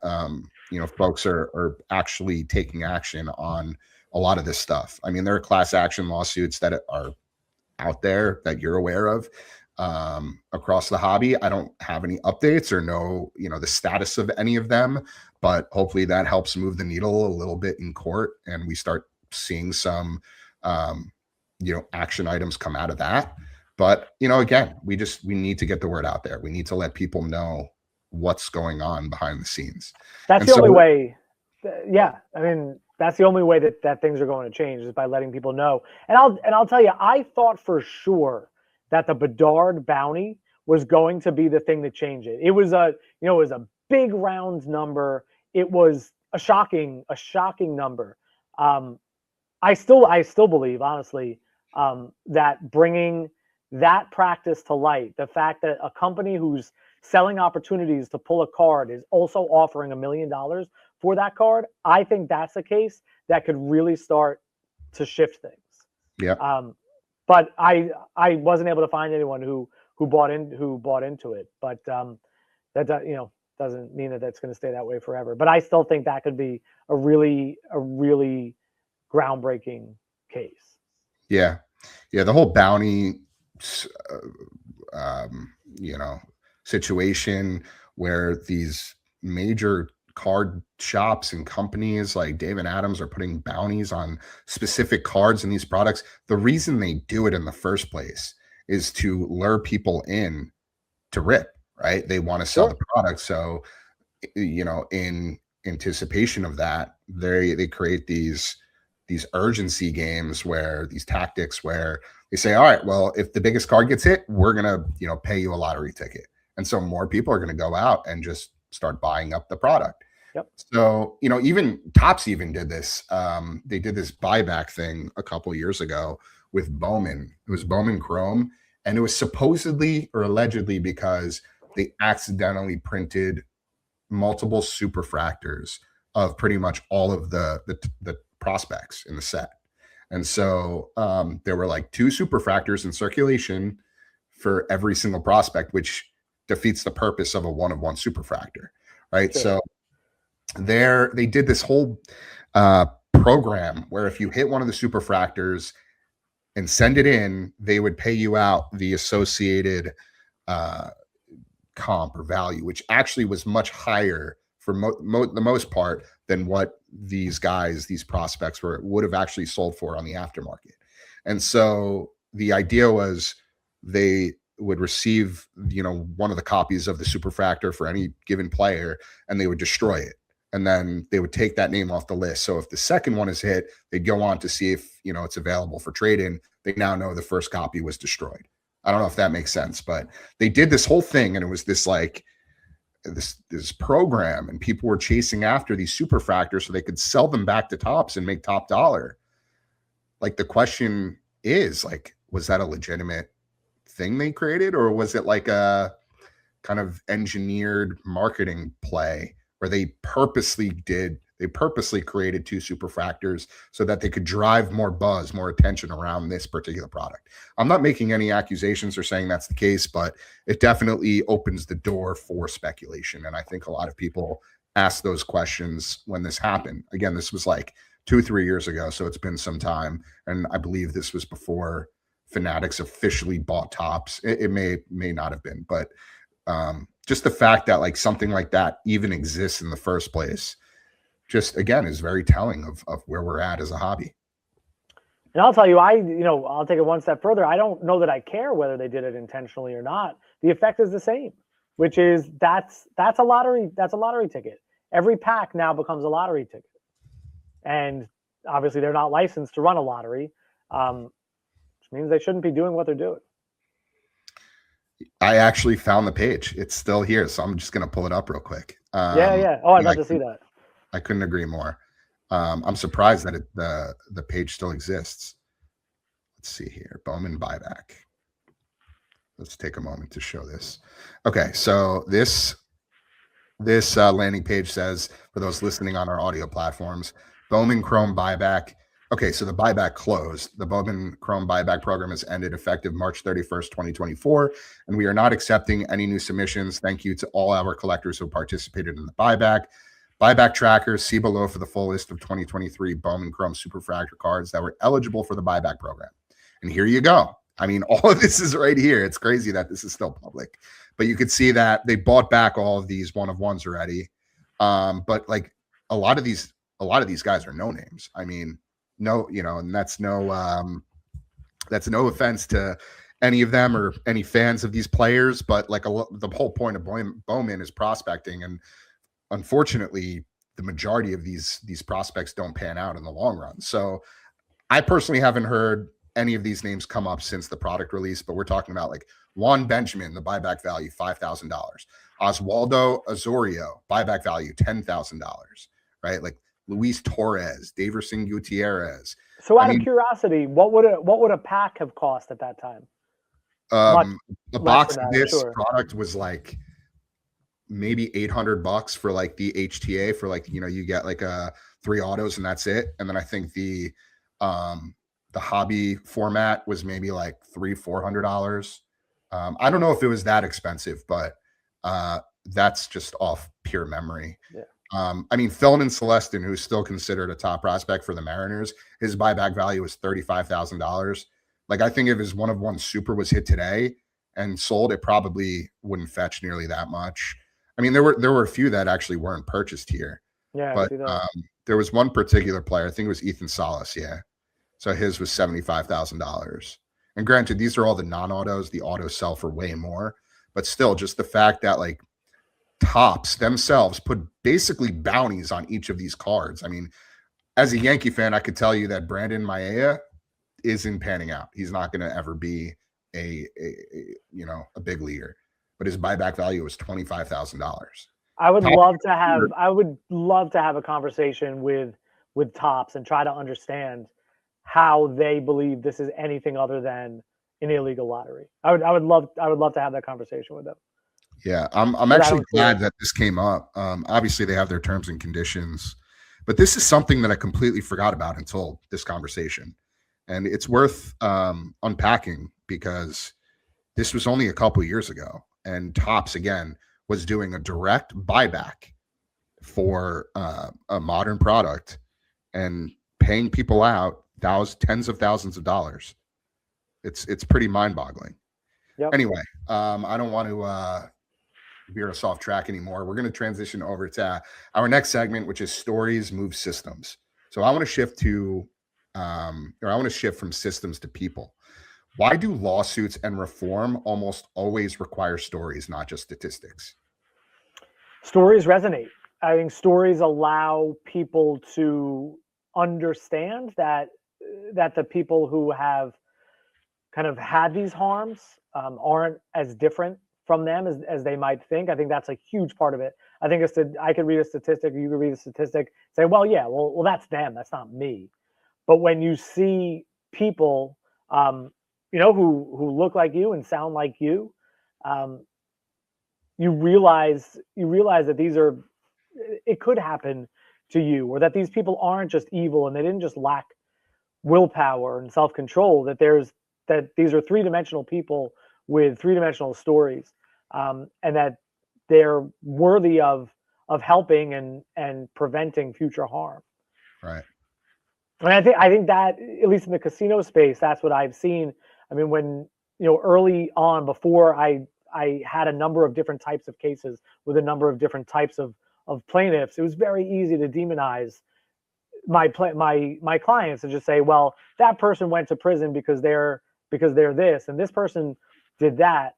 folks are actually taking action on a lot of this stuff. I mean, there are class action lawsuits that are out there that you're aware of across the hobby. I don't have any updates or know the status of any of them, but hopefully that helps move the needle a little bit in court, and we start seeing some action items come out of that. But again, we need to get the word out there. We need to let people know what's going on behind the scenes. That's the only way. Yeah, I mean, that's the only way that things are going to change, is by letting people know. And I'll tell you, I thought for sure that the Bedard bounty was going to be the thing that changed it. It was a big round number. It was a shocking number. I still believe, honestly, that bringing that practice to light, the fact that a company who's selling opportunities to pull a card is also offering $1 million for that card, I think that's a case that could really start to shift things. Yeah. But I wasn't able to find anyone who bought into it. But that doesn't mean that that's going to stay that way forever. But I still think that could be a really groundbreaking case. Yeah. The whole bounty situation where these major card shops and companies like Dave and Adams are putting bounties on specific cards in these products. The reason they do it in the first place is to lure people in to rip, right? They want to sell the product. So, in anticipation of that, they create these urgency games, where these tactics where they say, all right, well, if the biggest card gets hit, we're going to, pay you a lottery ticket. And so more people are going to go out and just start buying up the product. Yep. So, even Topps even did this. They did this buyback thing a couple years ago with Bowman. It was Bowman Chrome. And it was supposedly or allegedly because they accidentally printed multiple superfractors of pretty much all of the prospects in the set. And so there were like 2 superfractors in circulation for every single prospect, which defeats the purpose of a 1-of-1 superfractor, right? Sure. So they did this whole program where if you hit one of the superfractors and send it in, they would pay you out the associated comp or value, which actually was much higher for the most part than what these prospects would have actually sold for on the aftermarket. And so the idea was they would receive, one of the copies of the superfractor for any given player, and they would destroy it. And then they would take that name off the list. So if the second one is hit, they'd go on to see if, it's available for trade-in. They now know the first copy was destroyed. I don't know if that makes sense, but they did this whole thing, and it was this like this program, and people were chasing after these superfractors so they could sell them back to Topps and make top dollar. Like, the question is, like, was that a legitimate thing they created, or was it like a kind of engineered marketing play where they purposely created two superfractors so that they could drive more buzz, more attention around this particular product? I'm not making any accusations or saying that's the case, but it definitely opens the door for speculation. And I think a lot of people asked those questions when this happened. Again, this was like 2-3 years ago, so it's been some time. And I believe this was before Fanatics officially bought Topps. It may not have been, but just the fact that like something like that even exists in the first place, just again, is very telling of where we're at as a hobby. And I'll tell you, I'll take it one step further. I don't know that I care whether they did it intentionally or not. The effect is the same, which is that's a lottery ticket. Every pack now becomes a lottery ticket. And obviously they're not licensed to run a lottery, which means they shouldn't be doing what they're doing. I actually found the page. It's still here, so I'm just going to pull it up real quick. Yeah. Oh, I'd love to see that. I couldn't agree more. I'm surprised that the page still exists. Let's see here. Bowman buyback. Let's take a moment to show this. Okay, so this landing page says, for those listening on our audio platforms, Bowman Chrome buyback. Okay, so the buyback closed. The Bowman Chrome buyback program has ended effective March 31st, 2024, and we are not accepting any new submissions. Thank you to all our collectors who participated in the buyback. Buyback trackers, see below for the full list of 2023 Bowman Chrome Superfractor cards that were eligible for the buyback program. And here you go. I mean, all of this is right here. It's crazy that this is still public, but you could see that they bought back all of these one-of-ones already. But like a lot of these guys are no names. I mean, no, and that's no offense to any of them or any fans of these players, but like the whole point of Bowman is prospecting, and unfortunately, the majority of these prospects don't pan out in the long run. So I personally haven't heard any of these names come up since the product release, but we're talking about like Juan Benjamin, the buyback value, $5,000. Oswaldo Azorio, buyback value, $10,000, right? Like Luis Torres, Daverson Gutierrez. So out of curiosity, what would a pack have cost at that time? The box of this product was like maybe $800 for like the HTA for like, you get like 3 autos and that's it. And then I think the hobby format was maybe like $300-$400. I don't know if it was that expensive, but that's just off pure memory. Yeah. I mean, Philman Celestin, who's still considered a top prospect for the Mariners, his buyback value was $35,000. Like, I think if his one-of-one super was hit today and sold, it probably wouldn't fetch nearly that much. I mean, there were a few that actually weren't purchased here. Yeah, but there was one particular player, I think it was Ethan Salas, yeah. So his was $75,000. And granted, these are all the non-autos. The autos sell for way more. But still, just the fact that like Topps themselves put basically bounties on each of these cards. I mean, as a Yankee fan, I could tell you that Brandon Maia isn't panning out. He's not going to ever be a big leaguer. But his buyback value was $25,000. I would love to have a conversation with Topps and try to understand how they believe this is anything other than an illegal lottery. I would love to have that conversation with them. Yeah, I'm actually glad that this came up. Obviously, they have their terms and conditions, but this is something that I completely forgot about until this conversation, and it's worth unpacking because this was only a couple years ago, and Topps again was doing a direct buyback for a modern product and paying people out tens of thousands of dollars. It's pretty mind-boggling. Yep. Anyway, I don't want to veer us off track anymore. We're going to transition over to our next segment, which is stories move systems. So I want to shift from systems to people. Why do lawsuits and reform almost always require stories, not just statistics? Stories resonate. I think stories allow people to understand that the people who have kind of had these harms aren't as different from them as they might think. I think that's a huge part of it. I think I could read a statistic, or you could read a statistic, say, well, yeah, well, that's them, that's not me. But when you see people, who look like you and sound like you, you realize that it could happen to you, or that these people aren't just evil and they didn't just lack willpower and self-control, that these are three-dimensional people with three-dimensional stories, and that they're worthy of helping and preventing future harm. Right. And I think that, at least in the casino space, that's what I've seen. I mean, when, early on, before I had a number of different types of cases with a number of different types of plaintiffs, it was very easy to demonize my clients and just say, well, that person went to prison because they're this, and this person did that.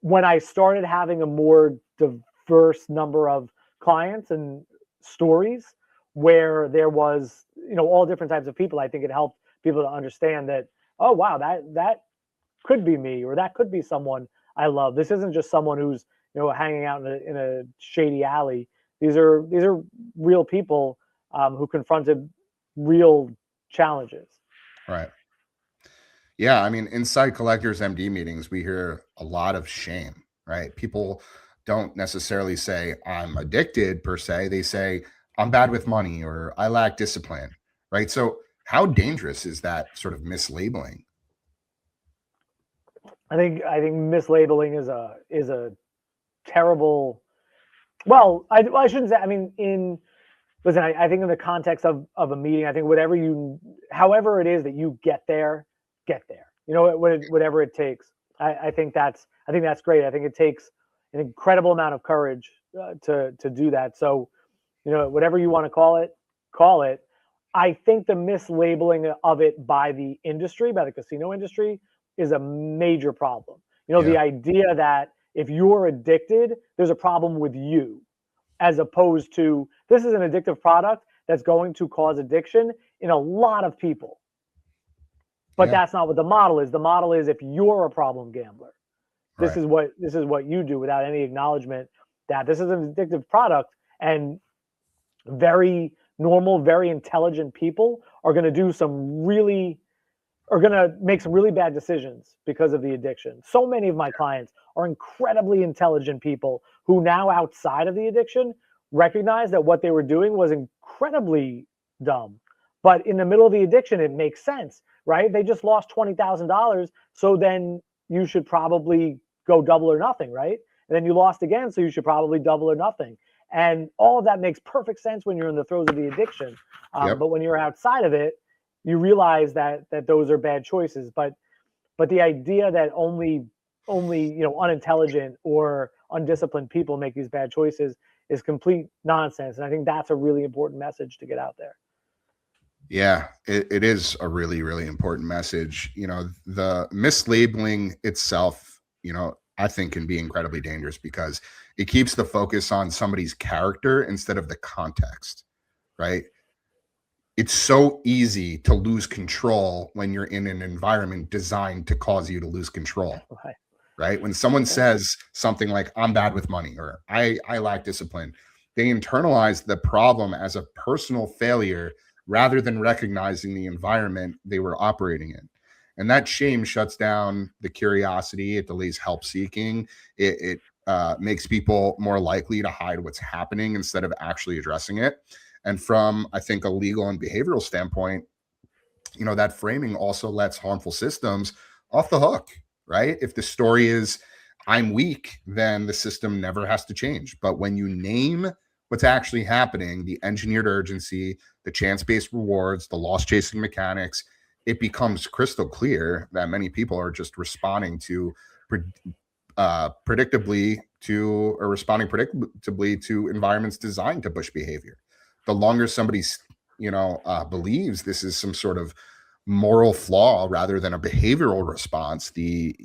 When I started having a more diverse number of clients and stories where there was, all different types of people, I think it helped people to understand that, oh, wow, that could be me, or that could be someone I love. This isn't just someone who's, hanging out in a shady alley. These are real people who confronted real challenges. Right. Yeah. I mean, inside Collectors MD meetings, we hear a lot of shame, right? People don't necessarily say I'm addicted per se. They say I'm bad with money, or I lack discipline, right? So how dangerous is that sort of mislabeling? I think mislabeling is a terrible. Well, I shouldn't say. I mean, listen, I think in the context of a meeting, I think however it is that you get there. Whatever it takes. I think that's great. I think it takes an incredible amount of courage to do that. So, whatever you want to call it. I think the mislabeling of it by the industry, by the casino industry, is a major problem. The idea that if you're addicted, there's a problem with you, as opposed to this is an addictive product that's going to cause addiction in a lot of people. But that's not what the model is. The model is, if you're a problem gambler, this is what you do, without any acknowledgement that this is an addictive product, and very normal, very intelligent people are going to make some really bad decisions because of the addiction. So many of my clients are incredibly intelligent people who now, outside of the addiction, recognize that what they were doing was incredibly dumb. But in the middle of the addiction, it makes sense, right? They just lost $20,000. So then you should probably go double or nothing, right? And then you lost again, so you should probably double or nothing. And all of that makes perfect sense when you're in the throes of the addiction. But when you're outside of it, you realize that those are bad choices. But the idea that only unintelligent or undisciplined people make these bad choices is complete nonsense. And I think that's a really important message to get out there. Yeah, it is a really, really important message. The mislabeling itself, I think can be incredibly dangerous because it keeps the focus on somebody's character instead of the context, right? It's so easy to lose control when you're in an environment designed to cause you to lose control, right? When someone says something like, I'm bad with money, or I lack discipline, they internalize the problem as a personal failure rather than recognizing the environment they were operating in. And that shame shuts down the curiosity. It delays help seeking. It makes people more likely to hide what's happening instead of actually addressing it. And from, I think, a legal and behavioral standpoint, that framing also lets harmful systems off the hook, right? If the story is, I'm weak, then the system never has to change. But when you name what's actually happening, the engineered urgency, the chance-based rewards, the loss-chasing mechanics, it becomes crystal clear that many people are just responding to predictably to or responding predictably to environments designed to push behavior. The longer somebody's believes this is some sort of moral flaw rather than a behavioral response, the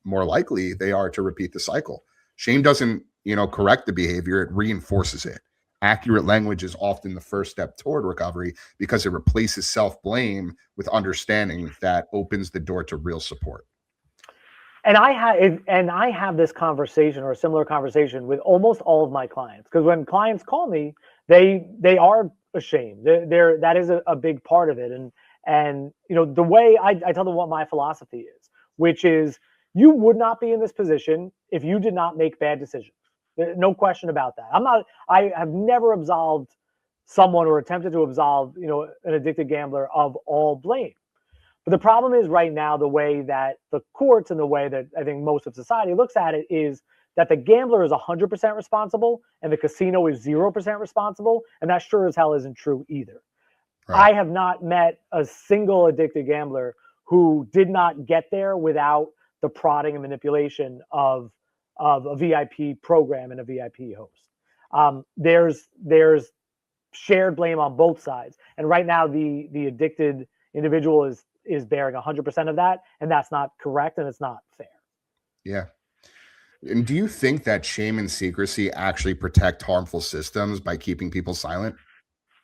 more likely they are to repeat the cycle. Shame doesn't correct the behavior, it reinforces it. Accurate language is often the first step toward recovery because it replaces self-blame with understanding that opens the door to real support. And I have this conversation or a similar conversation with almost all of my clients, because when clients call me, they are ashamed. That is a big part of it. And the way I tell them what my philosophy is, which is you would not be in this position if you did not make bad decisions. No question about that. I have never absolved someone or attempted to absolve, an addicted gambler of all blame. But the problem is right now, the way that the courts and the way that I think most of society looks at it is that the gambler is 100% responsible and the casino is 0% responsible. And that sure as hell isn't true either. Right. I have not met a single addicted gambler who did not get there without the prodding and manipulation of a VIP program and a VIP host. There's shared blame on both sides. And right now the addicted individual is bearing 100% of that, and that's not correct and it's not fair. Yeah. And do you think that shame and secrecy actually protect harmful systems by keeping people silent?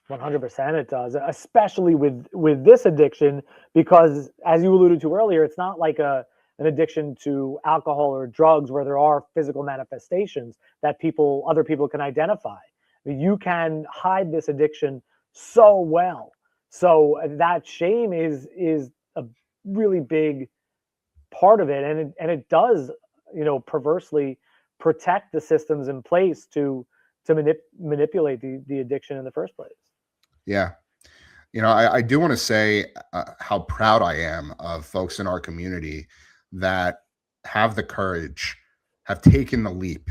100% it does, especially with this addiction, because as you alluded to earlier, it's not like an addiction to alcohol or drugs where there are physical manifestations that other people can identify. You can hide this addiction so well. So that shame is a really big part of it, and it does, perversely protect the systems in place to manipulate the addiction in the first place. Yeah, I do want to say how proud I am of folks in our community that have the courage, have taken the leap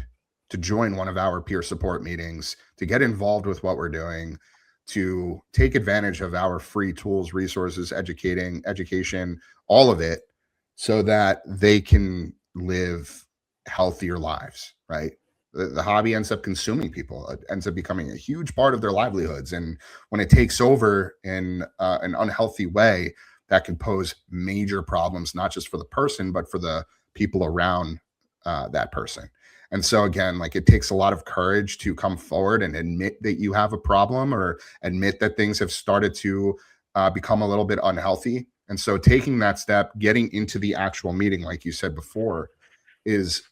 to join one of our peer support meetings, to get involved with what we're doing, to take advantage of our free tools, resources, education, all of it, so that they can live healthier lives, right? The hobby ends up consuming people. It ends up becoming a huge part of their livelihoods. And when it takes over in an unhealthy way, that can pose major problems, not just for the person, but for the people around that person. And so again, like, it takes a lot of courage to come forward and admit that you have a problem or admit that things have started to become a little bit unhealthy. And so taking that step, getting into the actual meeting, like you said before, is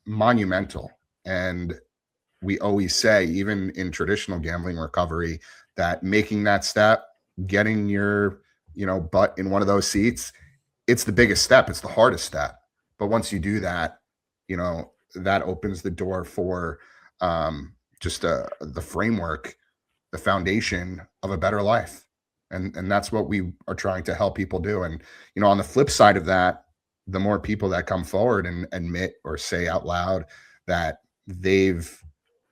monumental. And we always say, even in traditional gambling recovery, that making that step, getting your, butt in one of those seats, it's the biggest step. It's the hardest step. But once you do that, that opens the door for just the framework, the foundation of a better life. And that's what we are trying to help people do. And, on the flip side of that, the more people that come forward and admit or say out loud that they've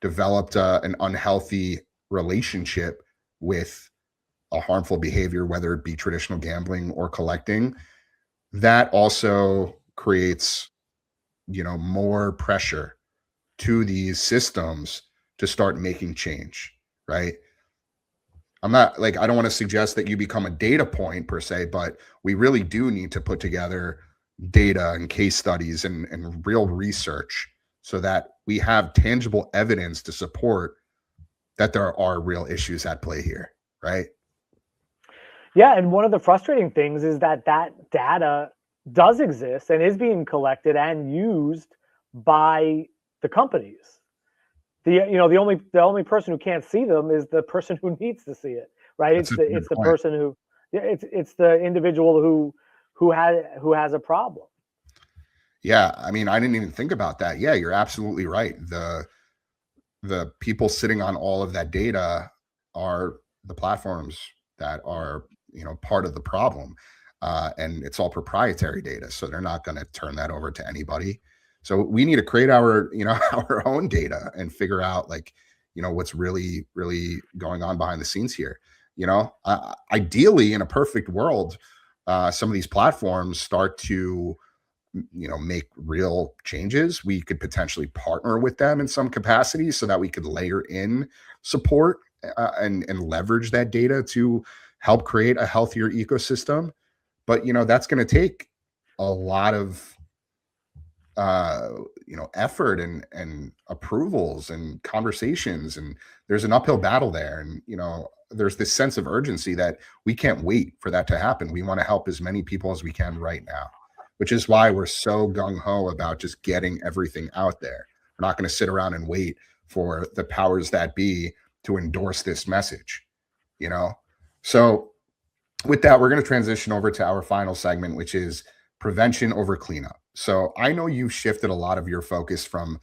developed an unhealthy relationship with a harmful behavior, whether it be traditional gambling or collecting, that also creates more pressure to these systems to start making change, right? I don't want to suggest that you become a data point per se, but we really do need to put together data and case studies and real research so that we have tangible evidence to support that there are real issues at play here, right? Yeah, and one of the frustrating things is that data does exist and is being collected and used by the companies. The only person who can't see them is the person who needs to see it, right? It's the person who, it's the individual who has a problem. Yeah, I mean, I didn't even think about that. Yeah, you're absolutely right. The people sitting on all of that data are the platforms that are part of the problem. And it's all proprietary data, so they're not going to turn that over to anybody. So we need to create our our own data and figure out, like, what's really, really going on behind the scenes here. Ideally, in a perfect world, some of these platforms start to make real changes. We could potentially partner with them in some capacity so that we could layer in support and leverage that data to help create a healthier ecosystem. But that's going to take a lot of effort and approvals and conversations, and there's an uphill battle there. And there's this sense of urgency that we can't wait for that to happen. We want to help as many people as we can right now, which is why we're so gung-ho about just getting everything out there. We're not going to sit around and wait for the powers that be to endorse this message. So with that, we're going to transition over to our final segment, which is prevention over cleanup. So I know you've shifted a lot of your focus from,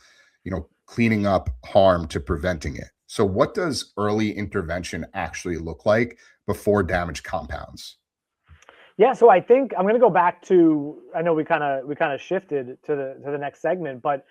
cleaning up harm to preventing it. So what does early intervention actually look like before damage compounds? Yeah, so I think I'm going to go back to, I know we kind of shifted to the next segment, but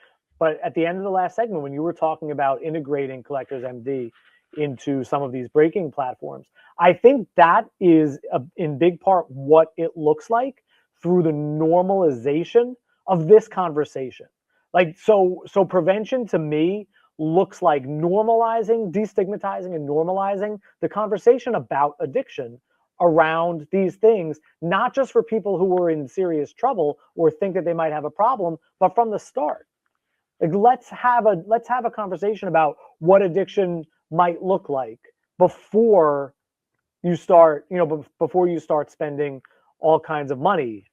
at the end of the last segment, when you were talking about integrating Collectors MD into some of these breaking platforms, I think that is in big part what it looks like through the normalization of this conversation. Like, so prevention to me looks like normalizing, destigmatizing and normalizing the conversation about addiction around these things, not just for people who are in serious trouble or think that they might have a problem, but from the start. Like, let's have a conversation about what addiction might look like before you start, before you start spending all kinds of money.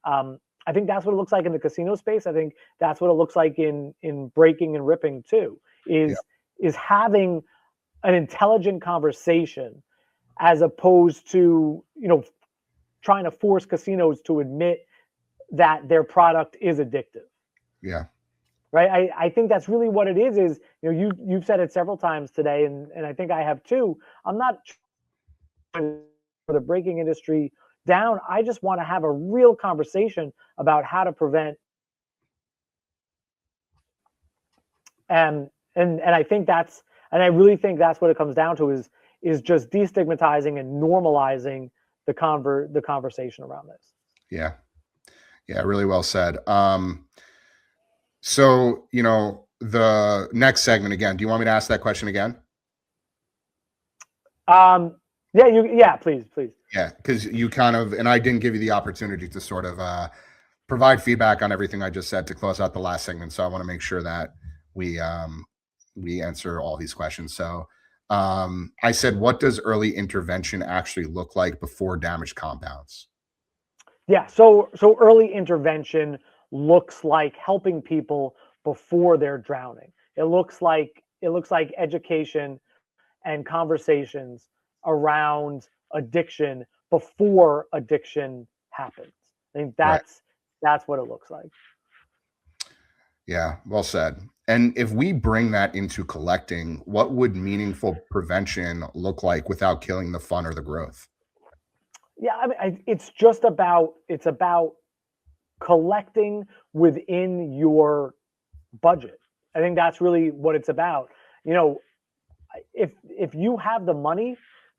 I think that's what it looks like in the casino space. I think that's what it looks like in breaking and ripping too, is having an intelligent conversation as opposed to, trying to force casinos to admit that their product is addictive. Yeah. Right. I think that's really what it is, you've said it several times today, and I think I have too. I'm not trying for the breaking industry down. I just want to have a real conversation about how to prevent. And I think and I really think that's what it comes down to is just destigmatizing and normalizing the conversation around this. Yeah. Yeah. Really well said. So, the next segment again, do you want me to ask that question again? Yeah, please. Yeah, because you kind of, and I didn't give you the opportunity to sort of provide feedback on everything I just said to close out the last segment. So I want to make sure that we answer all these questions. So I said, what does early intervention actually look like before damage compounds? Yeah, so early intervention looks like helping people before they're drowning. It looks like education and conversations around addiction before addiction happens. I think that's what it looks like. Yeah, well said. And if we bring that into collecting, what would meaningful prevention look like without killing the fun or the growth? Yeah, I mean, it's about collecting within your budget. I think that's really what it's about. If you have the money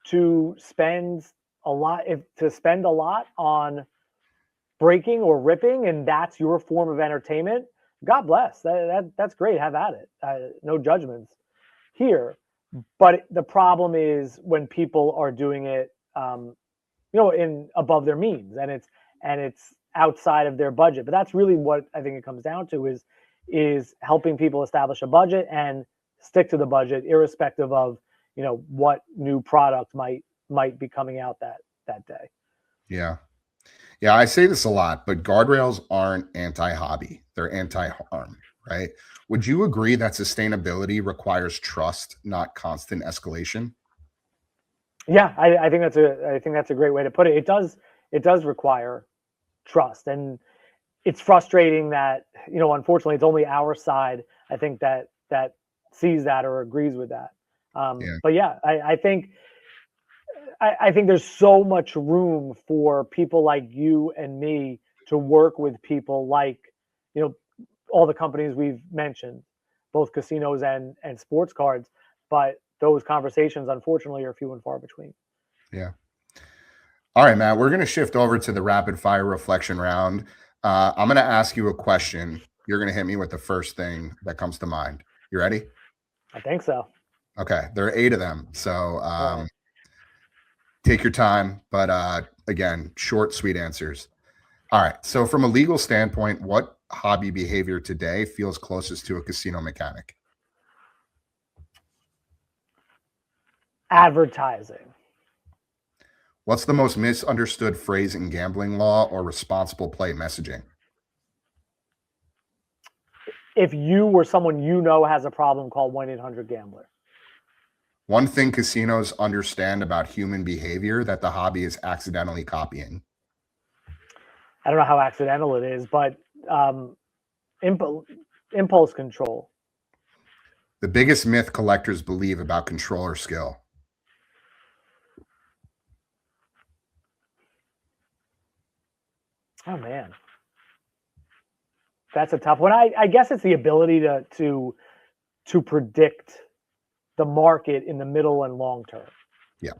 to spend a lot on breaking or ripping, and that's your form of entertainment, God bless. That's great. Have at it. No judgments here. But the problem is when people are doing it, in above their means, and it's outside of their budget. But that's really what I think it comes down to is helping people establish a budget and stick to the budget, irrespective of what new product might be coming out that day. Yeah. Yeah, I say this a lot, but guardrails aren't anti-hobby. They're anti-harm, right? Would you agree that sustainability requires trust, not constant escalation? Yeah, I think that's a great way to put it. It does require trust, and it's frustrating that unfortunately it's only our side, I think, that sees that or agrees with that. But yeah, I think there's so much room for people like you and me to work with people like all the companies we've mentioned, both casinos and sports cards, but those conversations, unfortunately, are few and far between. Yeah. All right, Matt, we're going to shift over to the rapid fire reflection round. I'm going to ask you a question. You're going to hit me with the first thing that comes to mind. You ready? I think so. Okay. There are 8 of them. So Right. take your time, but again, short, sweet answers. All right. So from a legal standpoint, what hobby behavior today feels closest to a casino mechanic? Advertising. What's the most misunderstood phrase in gambling law or responsible play messaging? If you or someone you know has a problem, call 1-800-GAMBLER. One thing casinos understand about human behavior that the hobby is accidentally copying. I don't know how accidental it is, but impulse control. The biggest myth collectors believe about control or skill. Oh man, that's a tough one. I guess it's the ability to predict the market in the middle and long term. Yeah.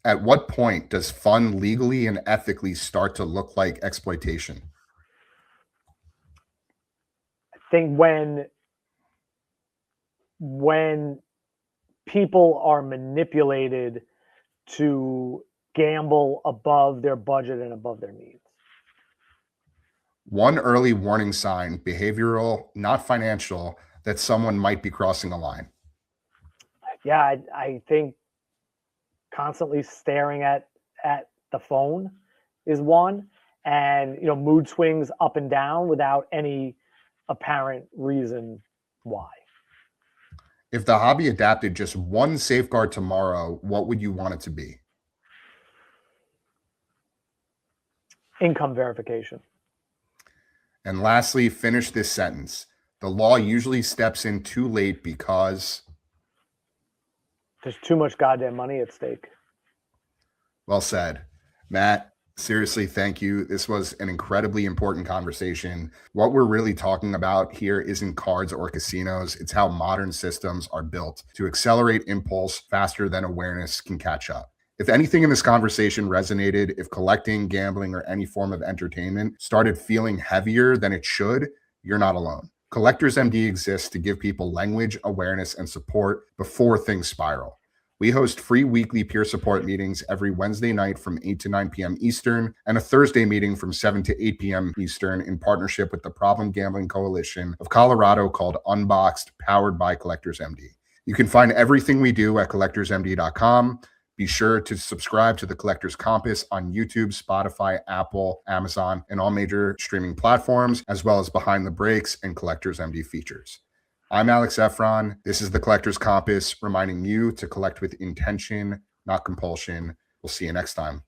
At what point does fun legally and ethically start to look like exploitation? I think when people are manipulated to gamble above their budget and above their needs. One early warning sign, behavioral, not financial, that someone might be crossing a line. Yeah, I think constantly staring at the phone is one, and mood swings up and down without any apparent reason why. If the hobby adapted just one safeguard tomorrow, what would you want it to be? Income verification. And lastly, finish this sentence. The law usually steps in too late because there's too much goddamn money at stake. Well said. Matt, seriously, thank you. This was an incredibly important conversation. What we're really talking about here isn't cards or casinos. It's how modern systems are built to accelerate impulse faster than awareness can catch up. If anything in this conversation resonated, if collecting, gambling, or any form of entertainment started feeling heavier than it should, you're not alone. Collectors MD exists to give people language, awareness, and support before things spiral. We host free weekly peer support meetings every Wednesday night from 8 to 9 p.m. Eastern and a Thursday meeting from 7 to 8 p.m. Eastern in partnership with the Problem Gambling Coalition of Colorado called Unboxed, powered by Collectors MD. You can find everything we do at collectorsmd.com. Be sure to subscribe to the Collectors Compass on YouTube, Spotify, Apple, Amazon, and all major streaming platforms, as well as Behind the Breaks and Collectors MD features. I'm Alyx Efron. This is the Collectors Compass, reminding you to collect with intention, not compulsion. We'll see you next time.